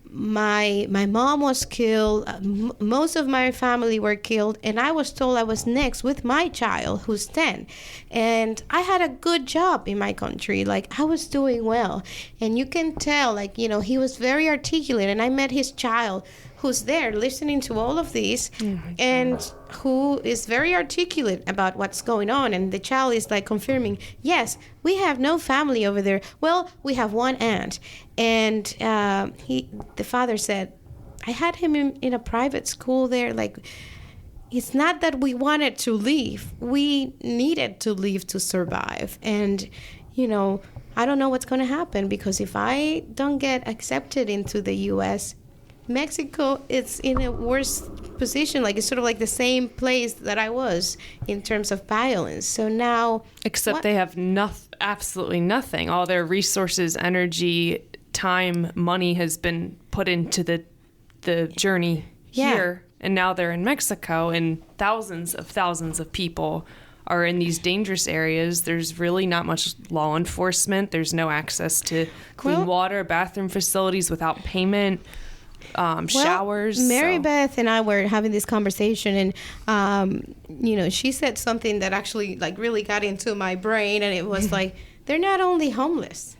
my mom was killed, most of my family were killed, and I was told I was next with my child, who's 10. And I had a good job in my country, I was doing well. And you can tell, he was very articulate, and I met his child, who's there listening to all of this, and who is very articulate about what's going on. And the child is confirming, yes, we have no family over there. Well, we have one aunt. And the father said, I had him in a private school there. It's not that we wanted to leave. We needed to leave to survive. And, I don't know what's going to happen, because if I don't get accepted into the U.S., Mexico, it's in a worse position. It's sort of like the same place that I was in terms of violence. So now... Except they have absolutely nothing. All their resources, energy, time, money has been put into the journey here. And now they're in Mexico, and thousands of people are in these dangerous areas. There's really not much law enforcement. There's no access to clean water, bathroom facilities without payment. showers. Marybeth and I were having this conversation, and she said something that actually like really got into my brain, and it was like, they're not only homeless,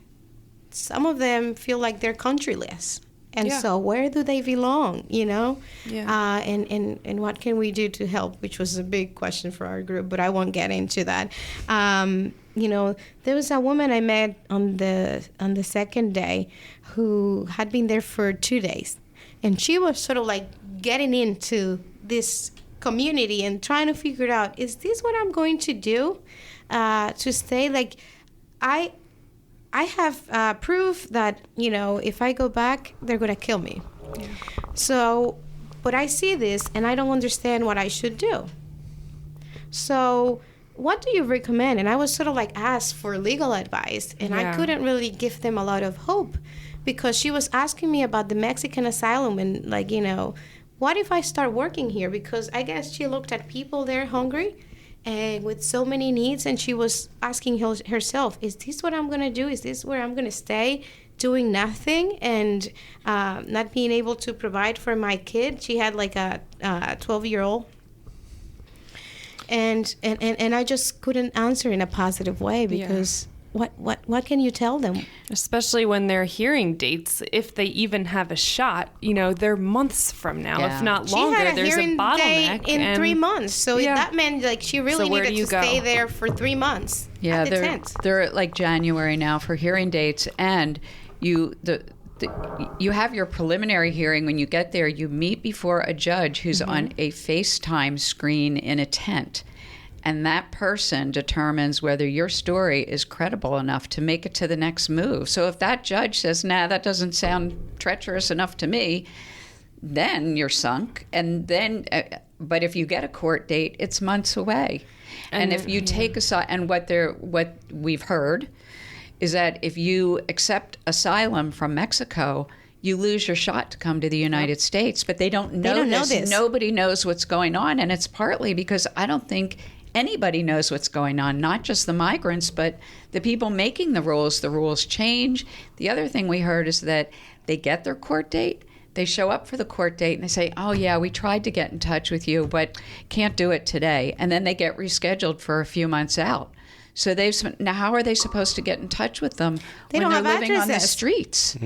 some of them feel like they're countryless. And so where do they belong, Yeah. And what can we do to help, which was a big question for our group, but I won't get into that. There was a woman I met on the second day who had been there for 2 days. And she was sort of like getting into this community and trying to figure out, is this what I'm going to do to stay? Like, I have proof that, if I go back, they're going to kill me. Yeah. So, but I see this and I don't understand what I should do. So what do you recommend? And I was sort of like asked for legal advice, and I couldn't really give them a lot of hope, because she was asking me about the Mexican asylum and like, what if I start working here? Because I guess she looked at people there hungry and with so many needs, and she was asking herself, is this what I'm going to do? Is this where I'm going to stay, doing nothing and not being able to provide for my kid? She had like a 12-year-old. And I just couldn't answer in a positive way, because what can you tell them? Especially when they're hearing dates, if they even have a shot, they're months from now, if not longer. She had a there's hearing a bottleneck date in 3 months, so that meant like she really needed to stay there for 3 months. Yeah, they're at like January now for hearing dates, and you have your preliminary hearing. When you get there, you meet before a judge who's on a FaceTime screen in a tent. And that person determines whether your story is credible enough to make it to the next move. So if that judge says, nah, that doesn't sound treacherous enough to me, then you're sunk. And then, but if you get a court date, it's months away. And if you take aside, and what we've heard is that if you accept asylum from Mexico, you lose your shot to come to the United States. But they don't know this. Nobody knows what's going on. And it's partly because I don't think anybody knows what's going on, not just the migrants, but the people making the rules. The rules change. The other thing we heard is that they get their court date, they show up for the court date, and they say, oh, yeah, we tried to get in touch with you, but can't do it today. And then they get rescheduled for a few months out. So now how are they supposed to get in touch with them when they're living on the streets?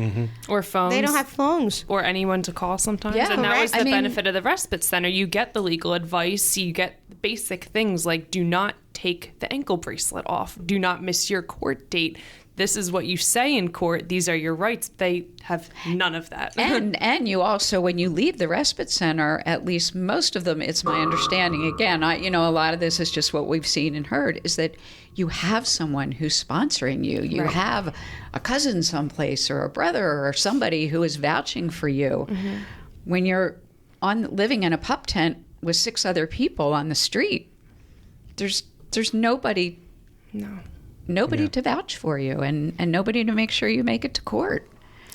Or phones. They don't have phones. Or anyone to call sometimes. Yeah, and that was the benefit of the respite center. You get the legal advice. You get basic things like, do not take the ankle bracelet off. Do not miss your court date. This is what you say in court. These are your rights. They have none of that. And you also, when you leave the respite center, at least most of them, it's my understanding, again, a lot of this is just what we've seen and heard, is that you have someone who's sponsoring you. You have a cousin someplace or a brother or somebody who is vouching for you. When you're living in a pup tent with 6 other people on the street, there's nobody. Nobody to vouch for you, and nobody to make sure you make it to court.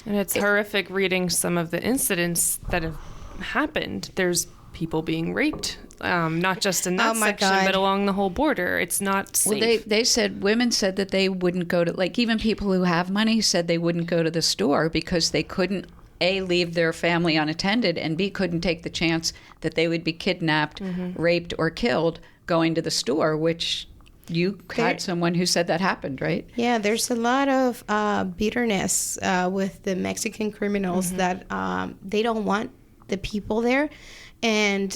And it's horrific reading some of the incidents that have happened. There's people being raped, not just in that section, but along the whole border. It's not safe. Well, they said, women said that they wouldn't go to, like, even people who have money said they wouldn't go to the store because they couldn't, A, leave their family unattended, and B, couldn't take the chance that they would be kidnapped, raped, or killed going to the store, which you had someone who said that happened, right? Yeah, there's a lot of bitterness with the Mexican criminals that they don't want the people there. And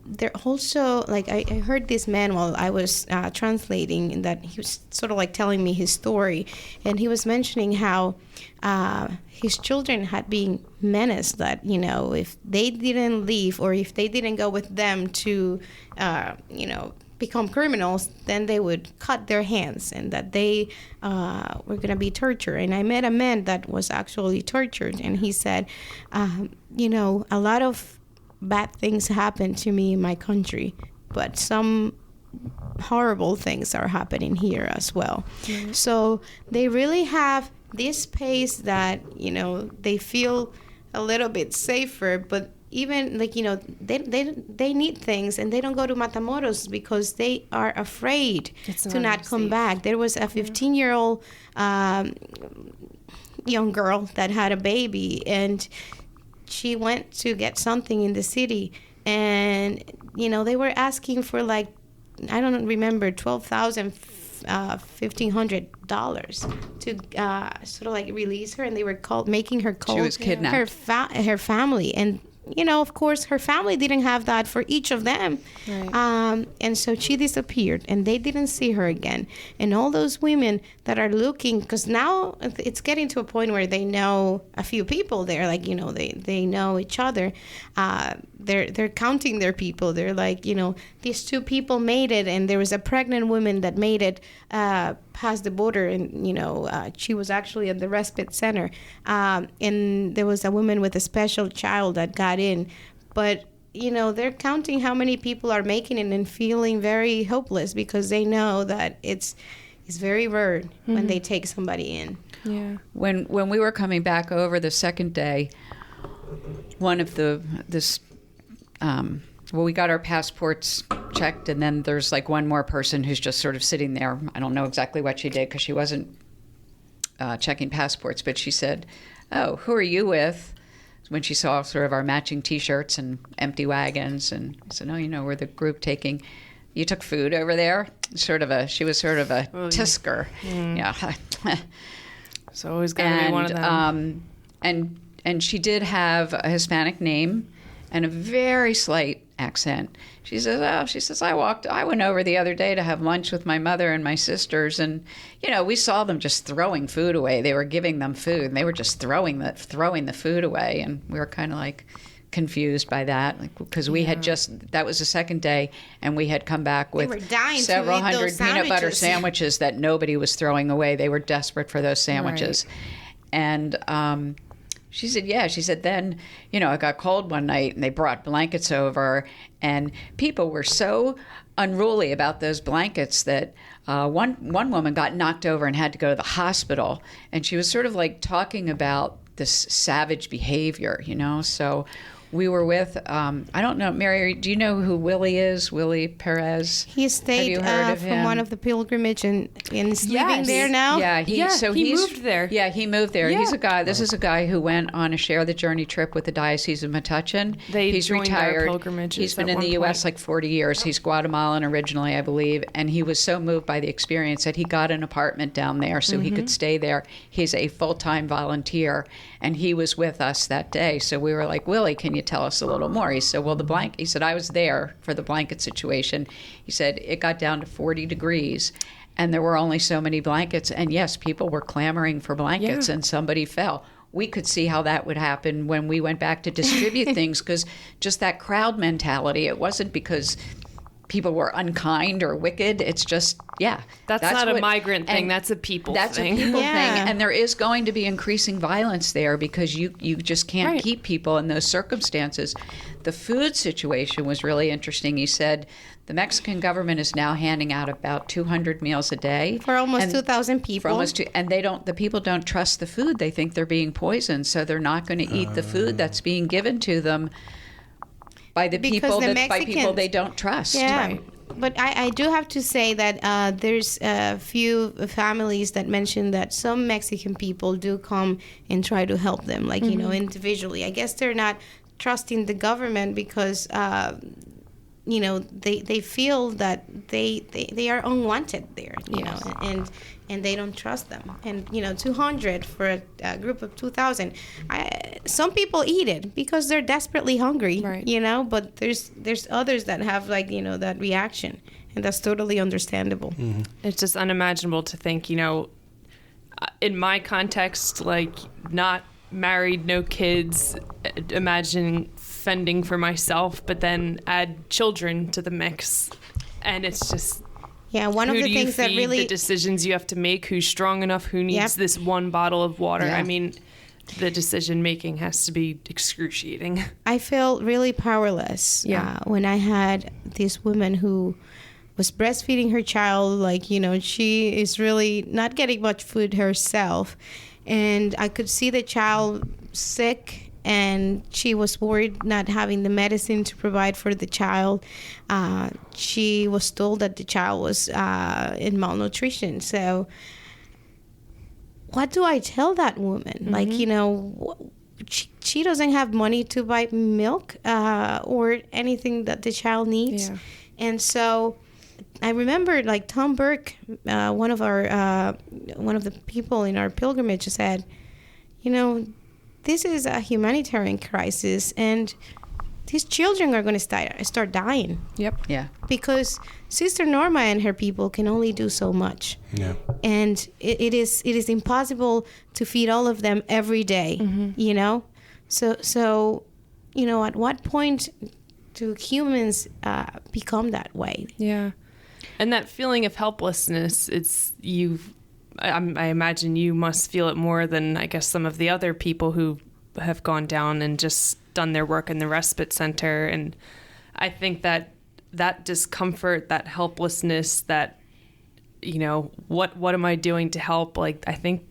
they're also, like, I heard this man while I was translating, that he was sort of like telling me his story. And he was mentioning how his children had been menaced that, if they didn't leave or if they didn't go with them to, become criminals, then they would cut their hands, and that they were going to be tortured. And I met a man that was actually tortured, and he said, a lot of bad things happened to me in my country, but some horrible things are happening here as well. So they really have this space that, they feel a little bit safer, but even they need things, and they don't go to Matamoros because they are afraid to not come back. There was a 15-year-old young girl that had a baby, and she went to get something in the city, and they were asking for like, I don't remember, $12,000, $1,500 to sort of like release her, and they were making her call. She was kidnapped. Her family, and of course, her family didn't have that for each of them. Right. And so she disappeared, and they didn't see her again. And all those women that are looking, because now it's getting to a point where they know a few people there, like, they know each other. They're counting their people. They're like, these 2 people made it, and there was a pregnant woman that made it past the border, and she was actually at the respite center, and there was a woman with a special child that got in, but they're counting how many people are making it and feeling very hopeless because they know that it's very rare when they take somebody in. Yeah. When we were coming back over the second day, one of we got our passports checked, and then there's like one more person who's just sort of sitting there. I don't know exactly what she did because she wasn't checking passports, but she said, "Oh, who are you with?" When she saw sort of our matching T-shirts and empty wagons, and I said, "Oh, we're the group taking. You took food over there." She was sort of a Tusker. Yeah. It's always going to be one of them. And she did have a Hispanic name and a very slight accent. She says, I went over the other day to have lunch with my mother and my sisters, and we saw them just throwing food away. They were giving them food, and they were just throwing the food away, and we were kind of like confused by that, because that was the second day, and we had come back with several hundred peanut butter sandwiches that nobody was throwing away. They were desperate for those sandwiches. Right. And she said, then, it got cold one night, and they brought blankets over, and people were so unruly about those blankets that one woman got knocked over and had to go to the hospital, and she was sort of like talking about this savage behavior, so we were with, I don't know, Mary, do you know who Willie is? Willie Perez? He stayed from one of the pilgrimage and is living there now? Yeah, he moved there. Yeah, he moved there. Yeah. He's a guy, this is a guy who went on a Share the Journey trip with the Diocese of Metuchen. He's retired. Pilgrimages. He's been in the U.S. like 40 years. He's Guatemalan originally, I believe, and he was so moved by the experience that he got an apartment down there so he could stay there. He's a full-time volunteer, and he was with us that day. So we were like, Willie, can you tell us a little more? He said, he said, I was there for the blanket situation. He said, it got down to 40 degrees, and there were only so many blankets. And yes, people were clamoring for blankets, and somebody fell. We could see how that would happen when we went back to distribute things, because just that crowd mentality, it wasn't because people were unkind or wicked. It's just, That's not a migrant thing. That's a people thing. That's a people thing. And there is going to be increasing violence there because you just can't keep people in those circumstances. The food situation was really interesting. He said the Mexican government is now handing out about 200 meals a day. For almost 2,000 people. And the people don't trust the food. They think they're being poisoned, so they're not going to eat the food that's being given to them by people they don't trust. Yeah. Right. But I do have to say that there's a few families that mention that some Mexican people do come and try to help them, like, individually. I guess they're not trusting the government because, they feel that they are unwanted there, and they don't trust them. And 200 for a group of 2,000. Some people eat it because they're desperately hungry, right. But there's others that have that reaction, and that's totally understandable. Mm-hmm. It's just unimaginable to think, in my context, like not married, no kids, imagining fending for myself, but then add children to the mix, and it's just. Yeah, one of the things that really... the decisions you have to make, who's strong enough, who needs this one bottle of water. Yeah. I mean, the decision-making has to be excruciating. I felt really powerless when I had this woman who was breastfeeding her child. She is really not getting much food herself. And I could see the child sick, and she was worried not having the medicine to provide for the child. She was told that the child was in malnutrition. So what do I tell that woman? Mm-hmm. she doesn't have money to buy milk or anything that the child needs. Yeah. And so I remember, like, Tom Burke, one of the people in our pilgrimage, said, this is a humanitarian crisis, and these children are going to start dying. Yep. Yeah. Because Sister Norma and her people can only do so much. Yeah. And it is impossible to feed all of them every day, So at what point do humans become that way? Yeah. And that feeling of helplessness, I imagine you must feel it more than, I guess, some of the other people who have gone down and just done their work in the respite center. And I think that discomfort, that helplessness, that, what am I doing to help? Like, I think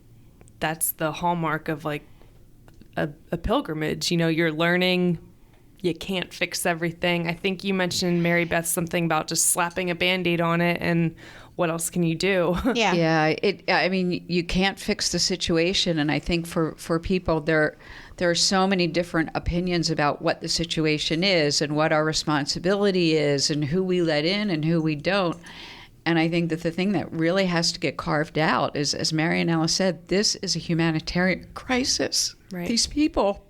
that's the hallmark of, like, a pilgrimage. You're learning. You can't fix everything. I think you mentioned, Marybeth, something about just slapping a Band-Aid on it, and what else can you do? Yeah. Yeah. You can't fix the situation. And I think for people, there are so many different opinions about what the situation is and what our responsibility is and who we let in and who we don't. And I think that the thing that really has to get carved out is, as Marianela said, this is a humanitarian crisis. Right. These people,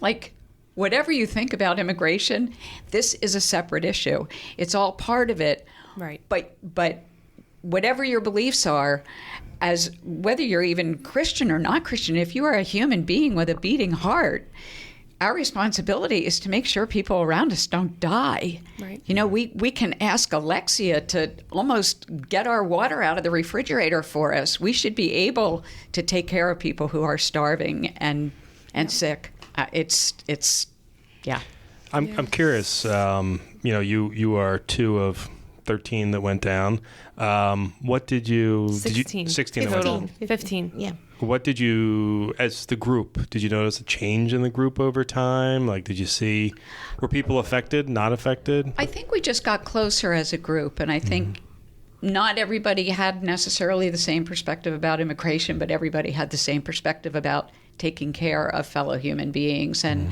like, whatever you think about immigration, this is a separate issue. It's all part of it. Right. But whatever your beliefs are, as whether you're even Christian or not Christian, if you are a human being with a beating heart, our responsibility is to make sure people around us don't die. Right. We can ask Alexia to almost get our water out of the refrigerator for us. We should be able to take care of people who are starving and sick. Yeah. I'm curious. You are 2 of 13 that went down. What did you? 16. 16 that went Total. down. 15. Yeah. What did you, as the group, did you notice a change in the group over time? Like, did you see, were people affected, not affected? I think we just got closer as a group, and I think not everybody had necessarily the same perspective about immigration, but everybody had the same perspective about taking care of fellow human beings. And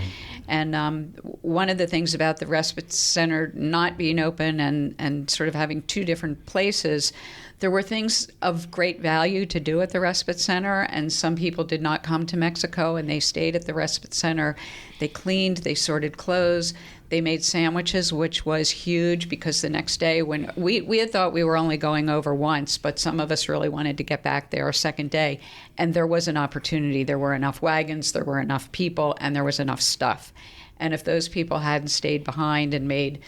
one of the things about the respite center not being open and sort of having 2 different places, there were things of great value to do at the respite center, and some people did not come to Mexico, and they stayed at the respite center. They cleaned, they sorted clothes, they made sandwiches, which was huge, because the next day, when we had thought we were only going over once, but some of us really wanted to get back there a second day, and there was an opportunity. There were enough wagons, there were enough people, and there was enough stuff. And if those people hadn't stayed behind and made,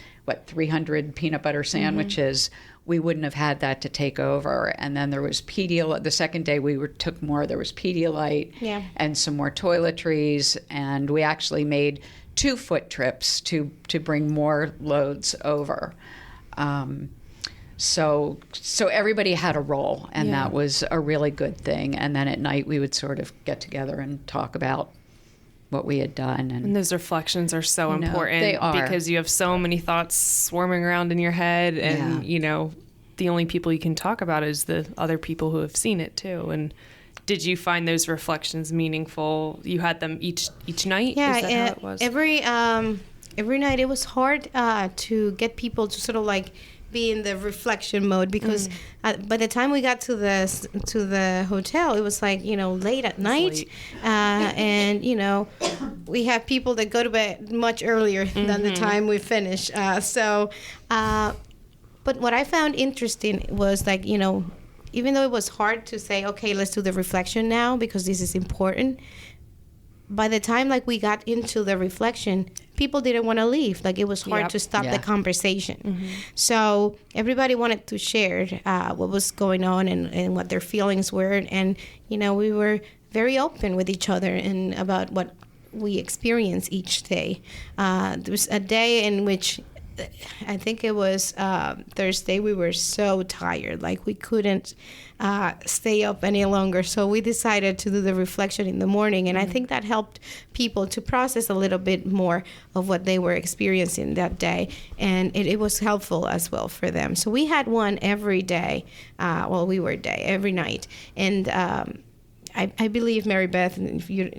300 peanut butter sandwiches, we wouldn't have had that to take over. And then there was Pedialyte. The second day we took more. There was Pedialyte and some more toiletries. And we actually made 2 foot trips to bring more loads over. So everybody had a role, and that was a really good thing. And then at night we would sort of get together and talk about what we had done. And those reflections are so important. They are. Because you have so many thoughts swarming around in your head, and the only people you can talk about is the other people who have seen it too. And did you find those reflections meaningful? You had them each night? Yeah, is that how it was? Every night it was hard to get people to sort of like be in the reflection mode, because by the time we got to the hotel, it was like, late at night. And we have people that go to bed much earlier than the time we finish. But what I found interesting was, like, even though it was hard to say, okay, let's do the reflection now because this is important, by the time we got into the reflection, people didn't want to leave. It was hard to stop the conversation. So everybody wanted to share what was going on and what their feelings were. And, we were very open with each other and about what we experienced each day. There was a day in which, I think it was Thursday, we were so tired, we couldn't stay up any longer. So we decided to do the reflection in the morning, and I think that helped people to process a little bit more of what they were experiencing that day, and it was helpful as well for them. So we had one every day, every night, and I believe, Marybeth, and if you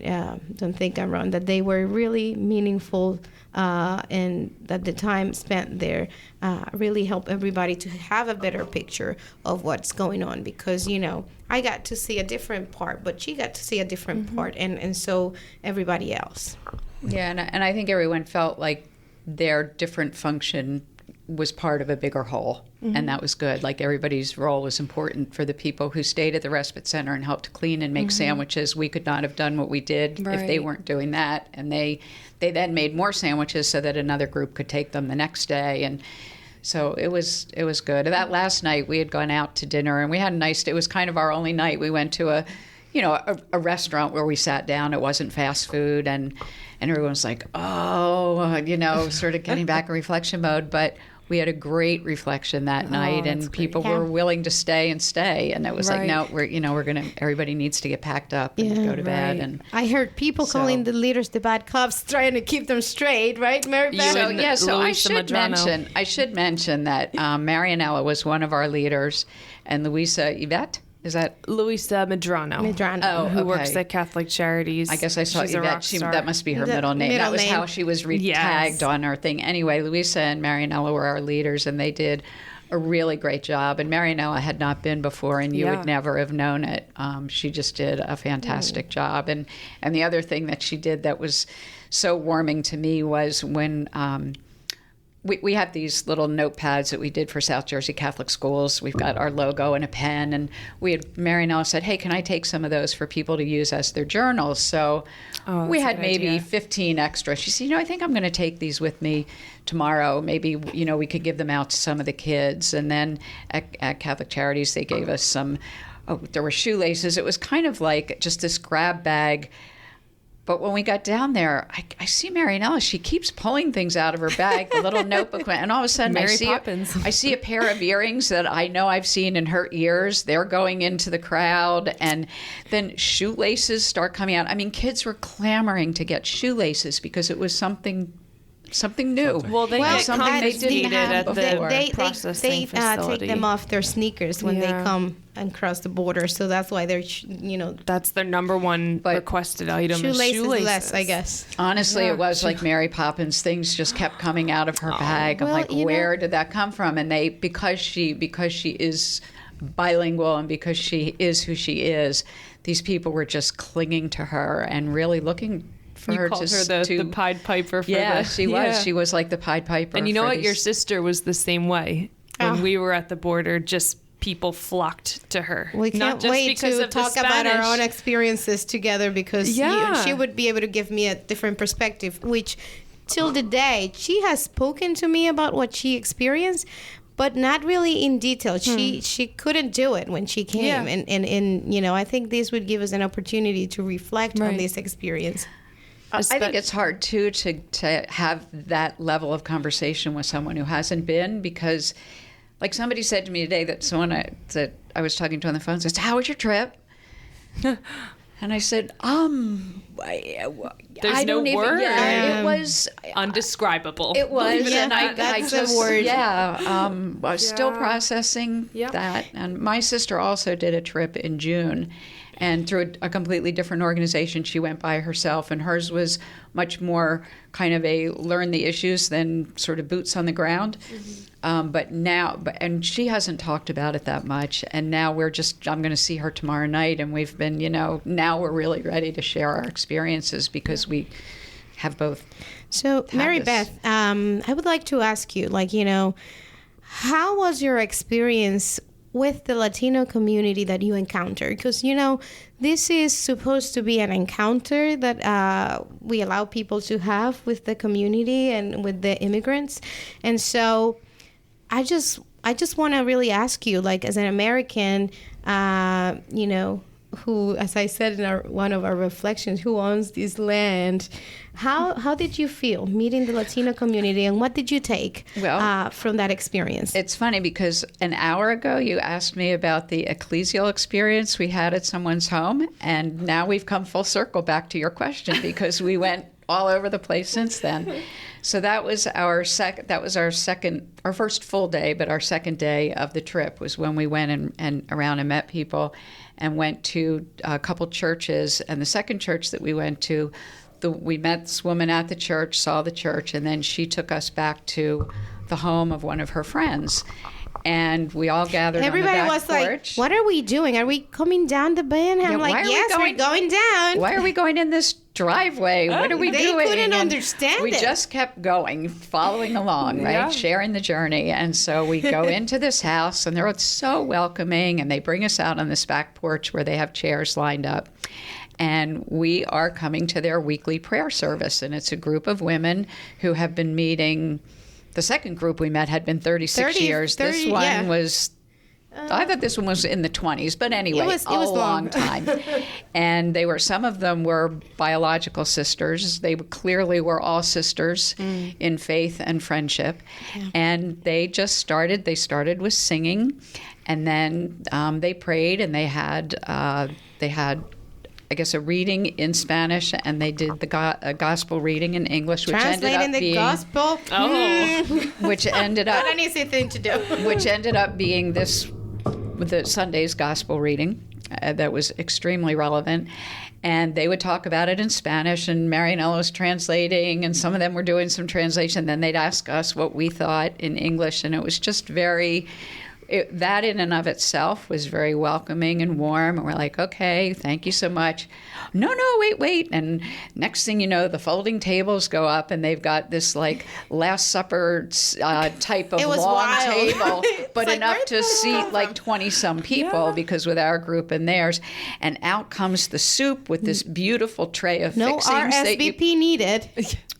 don't think I'm wrong, that they were really meaningful, and that the time spent there really helped everybody to have a better picture of what's going on. Because, I got to see a different part, but she got to see a different part, and so everybody else. Yeah, and I think everyone felt like their different function was part of a bigger whole, and that was good. Like, everybody's role was important. For the people who stayed at the respite center and helped clean and make sandwiches, we could not have done what we did if they weren't doing that. And they then made more sandwiches so that another group could take them the next day. And so it was good. That last night we had gone out to dinner, and we had it was kind of our only night. We went to a restaurant where we sat down. It wasn't fast food, and everyone was like, sort of getting back in reflection mode. But we had a great reflection that night, and people were willing to stay. And it was like, no, everybody needs to get packed up and go to bed. And I heard people calling the leaders the bad cops, trying to keep them straight, right, Marybeth? So I should mention that Marianela was one of our leaders, and Luisa Yvette. Is that Luisa Medrano, who works at Catholic Charities? I guess I saw Yvette. That must be her middle name. That was how she was tagged on her thing. Anyway, Luisa and Marianela were our leaders, and they did a really great job. And Marianela had not been before, and you would never have known it. She just did a fantastic job. And the other thing that she did that was so warming to me was when we have these little notepads that we did for South Jersey Catholic schools. We've got our logo and a pen, and Marianela said, hey, can I take some of those for people to use as their journals? So we had maybe 15 extra. She said, I think I'm going to take these with me tomorrow. Maybe, we could give them out to some of the kids. And then at Catholic Charities, they gave us some, there were shoelaces. It was kind of like just this grab bag. But when we got down there, I see Marianela. She keeps pulling things out of her bag, the little notebook, and all of a sudden I see a pair of earrings that I know I've seen in her ears. They're going into the crowd, and then shoelaces start coming out. I mean, kids were clamoring to get shoelaces because it was something new. Well, they get confiscated at the processing facility. They take them off their sneakers when they come and cross the border. So that's why they're, that's their number one requested item. Shoelaces less, I guess. Honestly, it was like Mary Poppins. Things just kept coming out of her bag. I'm like, where did that come from? And because she is bilingual and because she is who she is, these people were just clinging to her and really looking for her called her the Pied Piper for she was. Yeah. She was like the Pied Piper. And you know what? Your sister was the same way. When we were at the border, just people flocked to her. We can't wait to talk about our own experiences together because she would be able to give me a different perspective, which till the day, she has spoken to me about what she experienced, but not really in detail. She couldn't do it when she came. And I think this would give us an opportunity to reflect on this experience. I think it's hard, too, to have that level of conversation with someone who hasn't been, because, like somebody said to me today that that I was talking to on the phone says, how was your trip? And I said, there's no word. Yeah, it was undescribable. It was, and I just word. I was still processing that. And my sister also did a trip in June. And through a completely different organization, she went by herself, and hers was much more kind of a learn the issues than sort of boots on the ground. And she hasn't talked about it that much. And now I'm going to see her tomorrow night, and we've been, now we're really ready to share our experiences because we have both. So, Marybeth, I would like to ask you, how was your experience with the Latino community that you encountered? Because, this is supposed to be an encounter that we allow people to have with the community and with the immigrants. And so I just want to really ask you, as an American, who, as I said in one of our reflections, who owns this land, how did you feel meeting the Latino community, and what did you take from that experience? It's funny because an hour ago you asked me about the ecclesial experience we had at someone's home, and now we've come full circle back to your question because we went all over the place since then. So that was our first full day, but our second day of the trip was when we went and around and met people and went to a couple churches. And the second church that we went to, we met this woman at the church, saw the church, and then she took us back to the home of one of her friends. And we all gathered Everybody on the was back porch. like, what are we doing? Are we coming down the Bay? And I'm like, yes, we're going down. Why are we going in this driveway? What are we doing? They couldn't And understand we it. just kept going, following along, right? Yeah. Sharing the journey. And so we go into this house, and they're so welcoming, and they bring us out on this back porch where they have chairs lined up. And we are coming to their weekly prayer service. And it's a group of women who have been meeting. The second group we met had been 36 years. This one was, I thought this one was in the 20s, but anyway, it was a long time. And some of them were biological sisters. They clearly were all sisters in faith and friendship. Yeah. And they started with singing, and then they prayed, and they had I guess, a reading in Spanish, and they did the gospel reading in English, which Translating ended up being gospel. which ended up Not an easy thing to do. which ended up being the Sunday's gospel reading that was extremely relevant. And they would talk about it in Spanish, and Marianela was translating, and some of them were doing some translation. Then they'd ask us what we thought in English, and it was just that in and of itself was very welcoming and warm. And we're like, okay, thank you so much. No, wait. And next thing you know, the folding tables go up, and they've got this like Last Supper type of long table, but like, enough to seat like 20-some people, because with our group and theirs. And out comes the soup with this beautiful tray of No fixings RSVP needed.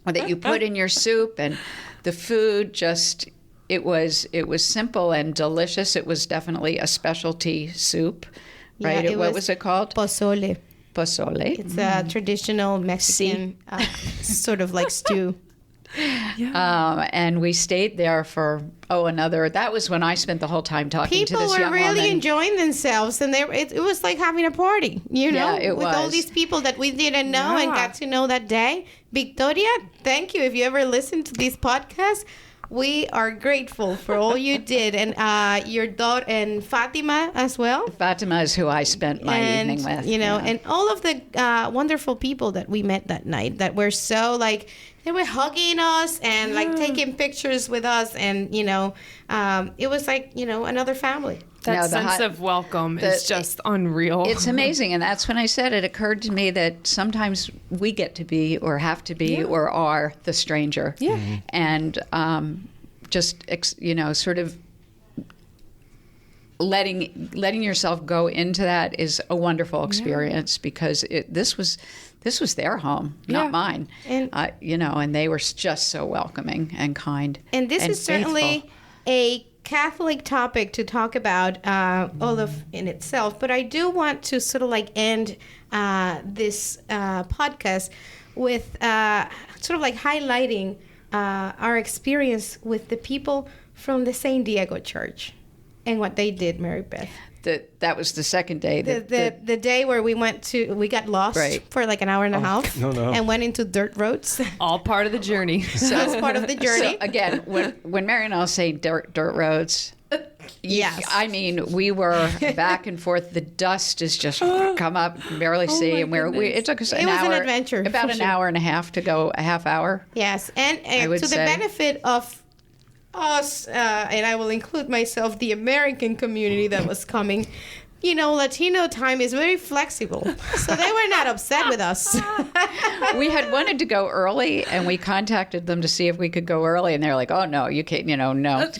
that you put in your soup, and the food just... It was simple and delicious. It was definitely a specialty soup, right? Yeah, what was it called? Pozole. Pozole. It's a traditional Mexican sort of like stew. And we stayed there for that was when I spent the whole time talking to this People young were really woman. enjoying themselves, and it was like having a party, you know, Yeah, it with all was. these people that we didn't know and got to know that day. Victoria, thank you. If you ever listen to this podcast, we are grateful for all you did, and your daughter and Fatima as well. Fatima is who I spent my evening with. You know, and all of the wonderful people that we met that night that were so like, they were hugging us and like taking pictures with us, and you know, it was like, you know, another family. That sense of welcome is just unreal. It's amazing. And that's when I said it occurred to me that sometimes we get to be or have to be or are the stranger. Yeah. And sort of letting yourself go into that is a wonderful experience, because this was their home, not mine. And and they were just so welcoming and kind. And this is certainly a Catholic topic to talk about all of in itself, but I do want to sort of like end this podcast with sort of like highlighting our experience with the people from the St. Diego Church and what they did, Marybeth. That was the second day. The day where we got lost for like an hour and a half and went into dirt roads. All part of the journey. So that's part of the journey. So again, when Marianela was saying dirt roads, yes, I mean, we were back and forth. The dust is just come up, barely see, and it took us an adventure, about an hour and a half to go, a half hour. Yes, and to the benefit of us, and I will include myself, the American community that was coming. You know, Latino time is very flexible, so they were not upset with us. We had wanted to go early, and we contacted them to see if we could go early, and they're like, "Oh no, you can't.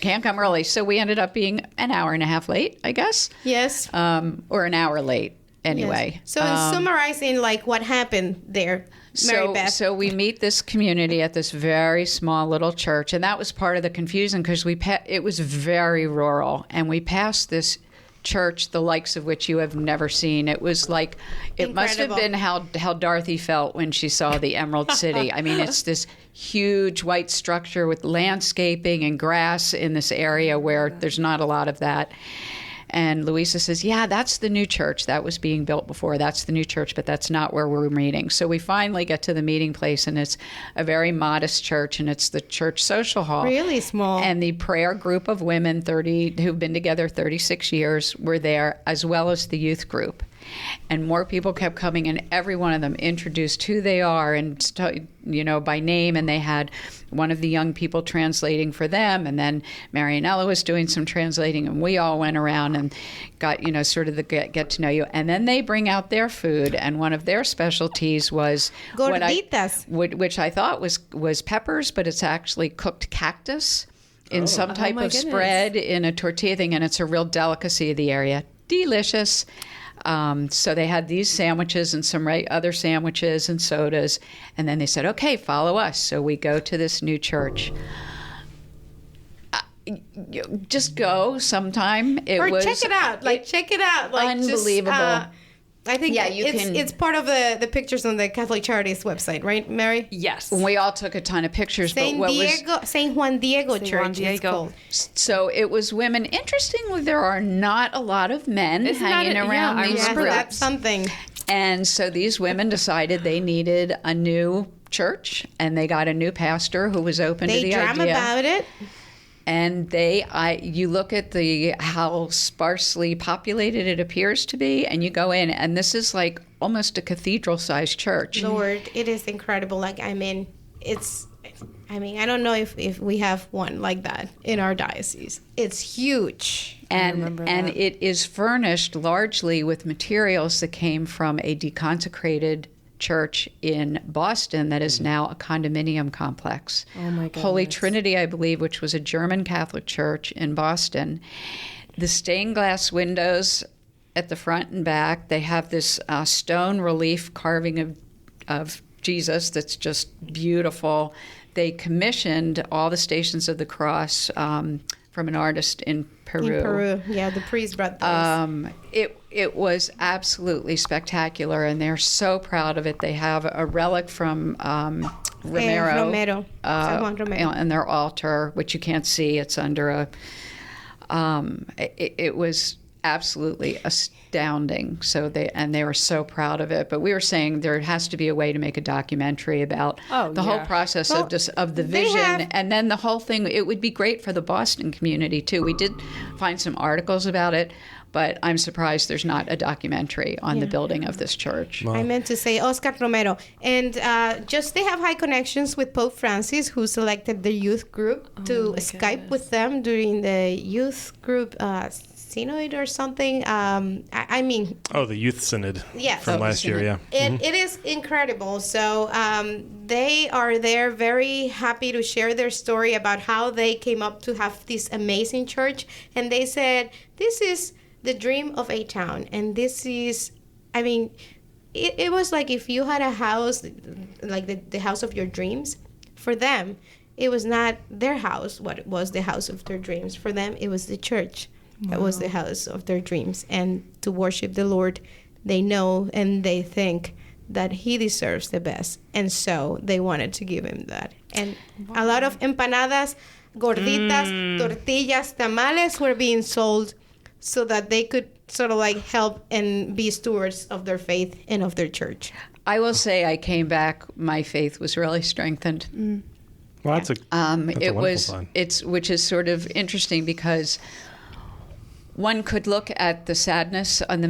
Can't come early." So we ended up being an hour and a half late, I guess. Yes. Or an hour late, anyway. Yes. So in summarizing, like what happened there, Marybeth. So we meet this community at this very small little church, and that was part of the confusion, because it was very rural, and we passed this church the likes of which you have never seen. It was like, it must have been how Dorothy felt when she saw the Emerald City. I mean, it's this huge white structure with landscaping and grass in this area where there's not a lot of that. And Louisa says, yeah, that's the new church. That was being built before. That's the new church, but that's not where we're meeting. So we finally get to the meeting place, and it's a very modest church, and it's the church social hall. Really small. And the prayer group of women, 30, who've been together 36 years, were there, as well as the youth group. And more people kept coming, and every one of them introduced who they are and, by name. And they had one of the young people translating for them. And then Marianela was doing some translating, and we all went around and got, sort of the get to know you. And then they bring out their food. And one of their specialties was gorditas, which I thought was peppers, but it's actually cooked cactus in some type of spread in a tortilla thing. And it's a real delicacy of the area. Delicious. So they had these sandwiches and some other sandwiches and sodas. And then they said, okay, follow us. So we go to this new church. Just go sometime. Check it out. Check it out. Unbelievable. I think can. It's part of the pictures on the Catholic Charities website, right, Mary? Yes. We all took a ton of pictures. Saint Juan Diego Church. It's called. So it was women. Interestingly, there are not a lot of men hanging around these groups. That's something. And so these women decided they needed a new church, and they got a new pastor who was open to the idea. They drum about it. And you look at how sparsely populated it appears to be, and you go in, and this is like almost a cathedral-sized church. Lord, it is incredible. I don't know if we have one like that in our diocese. It's huge. And it is furnished largely with materials that came from a deconsecrated church in Boston that is now a condominium complex. Oh my goodness. Holy Trinity, I believe, which was a German Catholic church in Boston. The stained glass windows at the front and back, they have this stone relief carving of Jesus that's just beautiful. They commissioned all the Stations of the Cross from an artist in Peru. In Peru, yeah, the priest brought those. It was absolutely spectacular, and they're so proud of it. They have a relic from San Juan Romero, on their altar, which you can't see. It's under it was absolutely astounding. So they were so proud of it. But we were saying there has to be a way to make a documentary about the whole process of the vision, and then the whole thing. It would be great for the Boston community too. We did find some articles about it, but I'm surprised there's not a documentary on the building of this church. Wow. I meant to say Oscar Romero. And they have high connections with Pope Francis, who selected the youth group to Skype with them during the youth group synod or something. The youth synod from last year, yeah. It is incredible. So they are there very happy to share their story about how they came up to have this amazing church. And they said, this is the dream of a town. And this is, it was like if you had a house, like the house of your dreams. For them, it was not their house, what was the house of their dreams. For them, it was the church. That was the house of their dreams. And to worship the Lord, they know and they think that he deserves the best. And so they wanted to give him that. And a lot of empanadas, gorditas, tortillas, tamales were being sold so that they could sort of like help and be stewards of their faith and of their church. I will say I came back, my faith was really strengthened. Well, that's a wonderful sign. Which is sort of interesting because one could look at the sadness on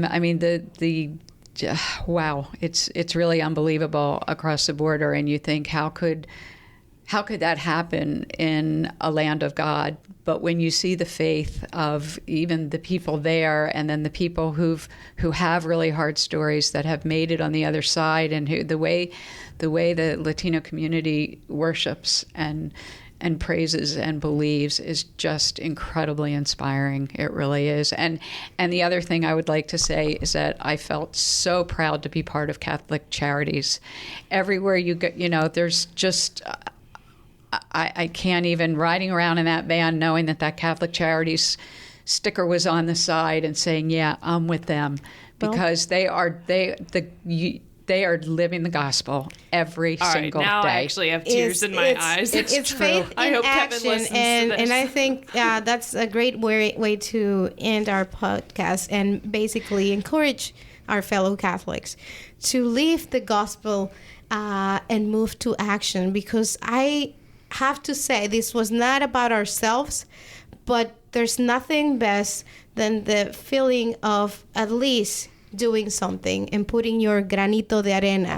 wow, it's really unbelievable across the border, and you think how could that happen in a land of God? But when you see the faith of even the people there, and then the people who have really hard stories that have made it on the other side, and the way the Latino community worships and praises and believes is just incredibly inspiring. It really is. And the other thing I would like to say is that I felt so proud to be part of Catholic Charities. Everywhere you go, there's just I can't even, riding around in that van knowing that Catholic Charities sticker was on the side and saying, yeah, I'm with them, because they they are living the gospel every single now day. I actually have tears in my eyes. It's faith in I hope action, Kevin listens to this. and I think that's a great way to end our podcast and basically encourage our fellow Catholics to live the gospel and move to action, because I have to say this was not about ourselves, but there's nothing best than the feeling of at least doing something and putting your granito de arena,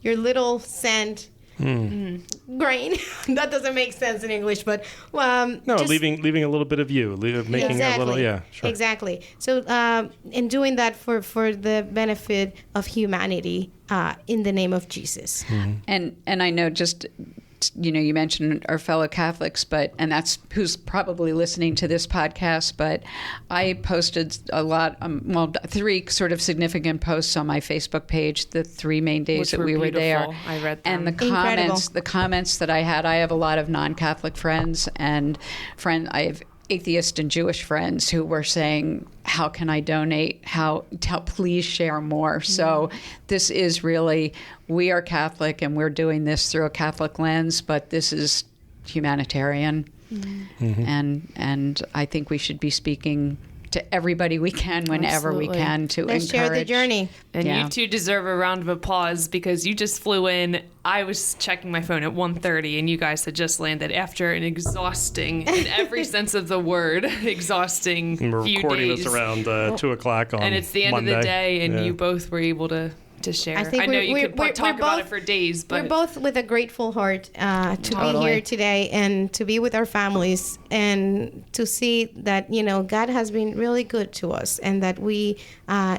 your little sand grain. That doesn't make sense in English, but leaving a little bit of you, making a little, sure. Exactly. So, and doing that for the benefit of humanity, in the name of Jesus. And I know just, you mentioned our fellow Catholics, and that's who's probably listening to this podcast, but I posted a lot, 3 sort of significant posts on my Facebook page, the 3 main days Which that were we were there. beautiful. I read them. And the comments that I had, I have a lot of non-Catholic friends, and I have atheist and Jewish friends who were saying, how can I donate? Please share more. So this is really, we are Catholic and we're doing this through a Catholic lens, but this is humanitarian. And I think we should be speaking to everybody we can whenever we can to Let's encourage. share the journey. And you two deserve a round of applause because you just flew in. I was checking my phone at 1:30 and you guys had just landed after an exhausting, in every sense of the word, exhausting And we're few recording days. this around 2 o'clock on And it's the end Monday. of the day and Yeah. you both were able to share. I think know we're- you we're- could we're talk about both- it for days, but We're both with a grateful heart to Totally. be here today and to be with our families and to see that, God has been really good to us and that we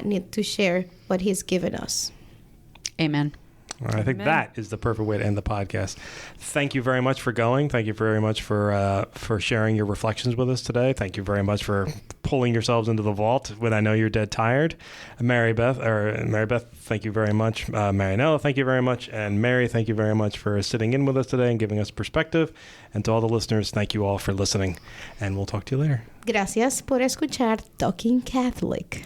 need to share what He's given us. Amen. I think that is the perfect way to end the podcast. Thank you very much for going. Thank you very much for sharing your reflections with us today. Thank you very much for pulling yourselves into the vault when I know you're dead tired. Marybeth, thank you very much. Marianela, thank you very much. And Mary, thank you very much for sitting in with us today and giving us perspective. And to all the listeners, thank you all for listening. And we'll talk to you later. Gracias por escuchar Talking Catholic.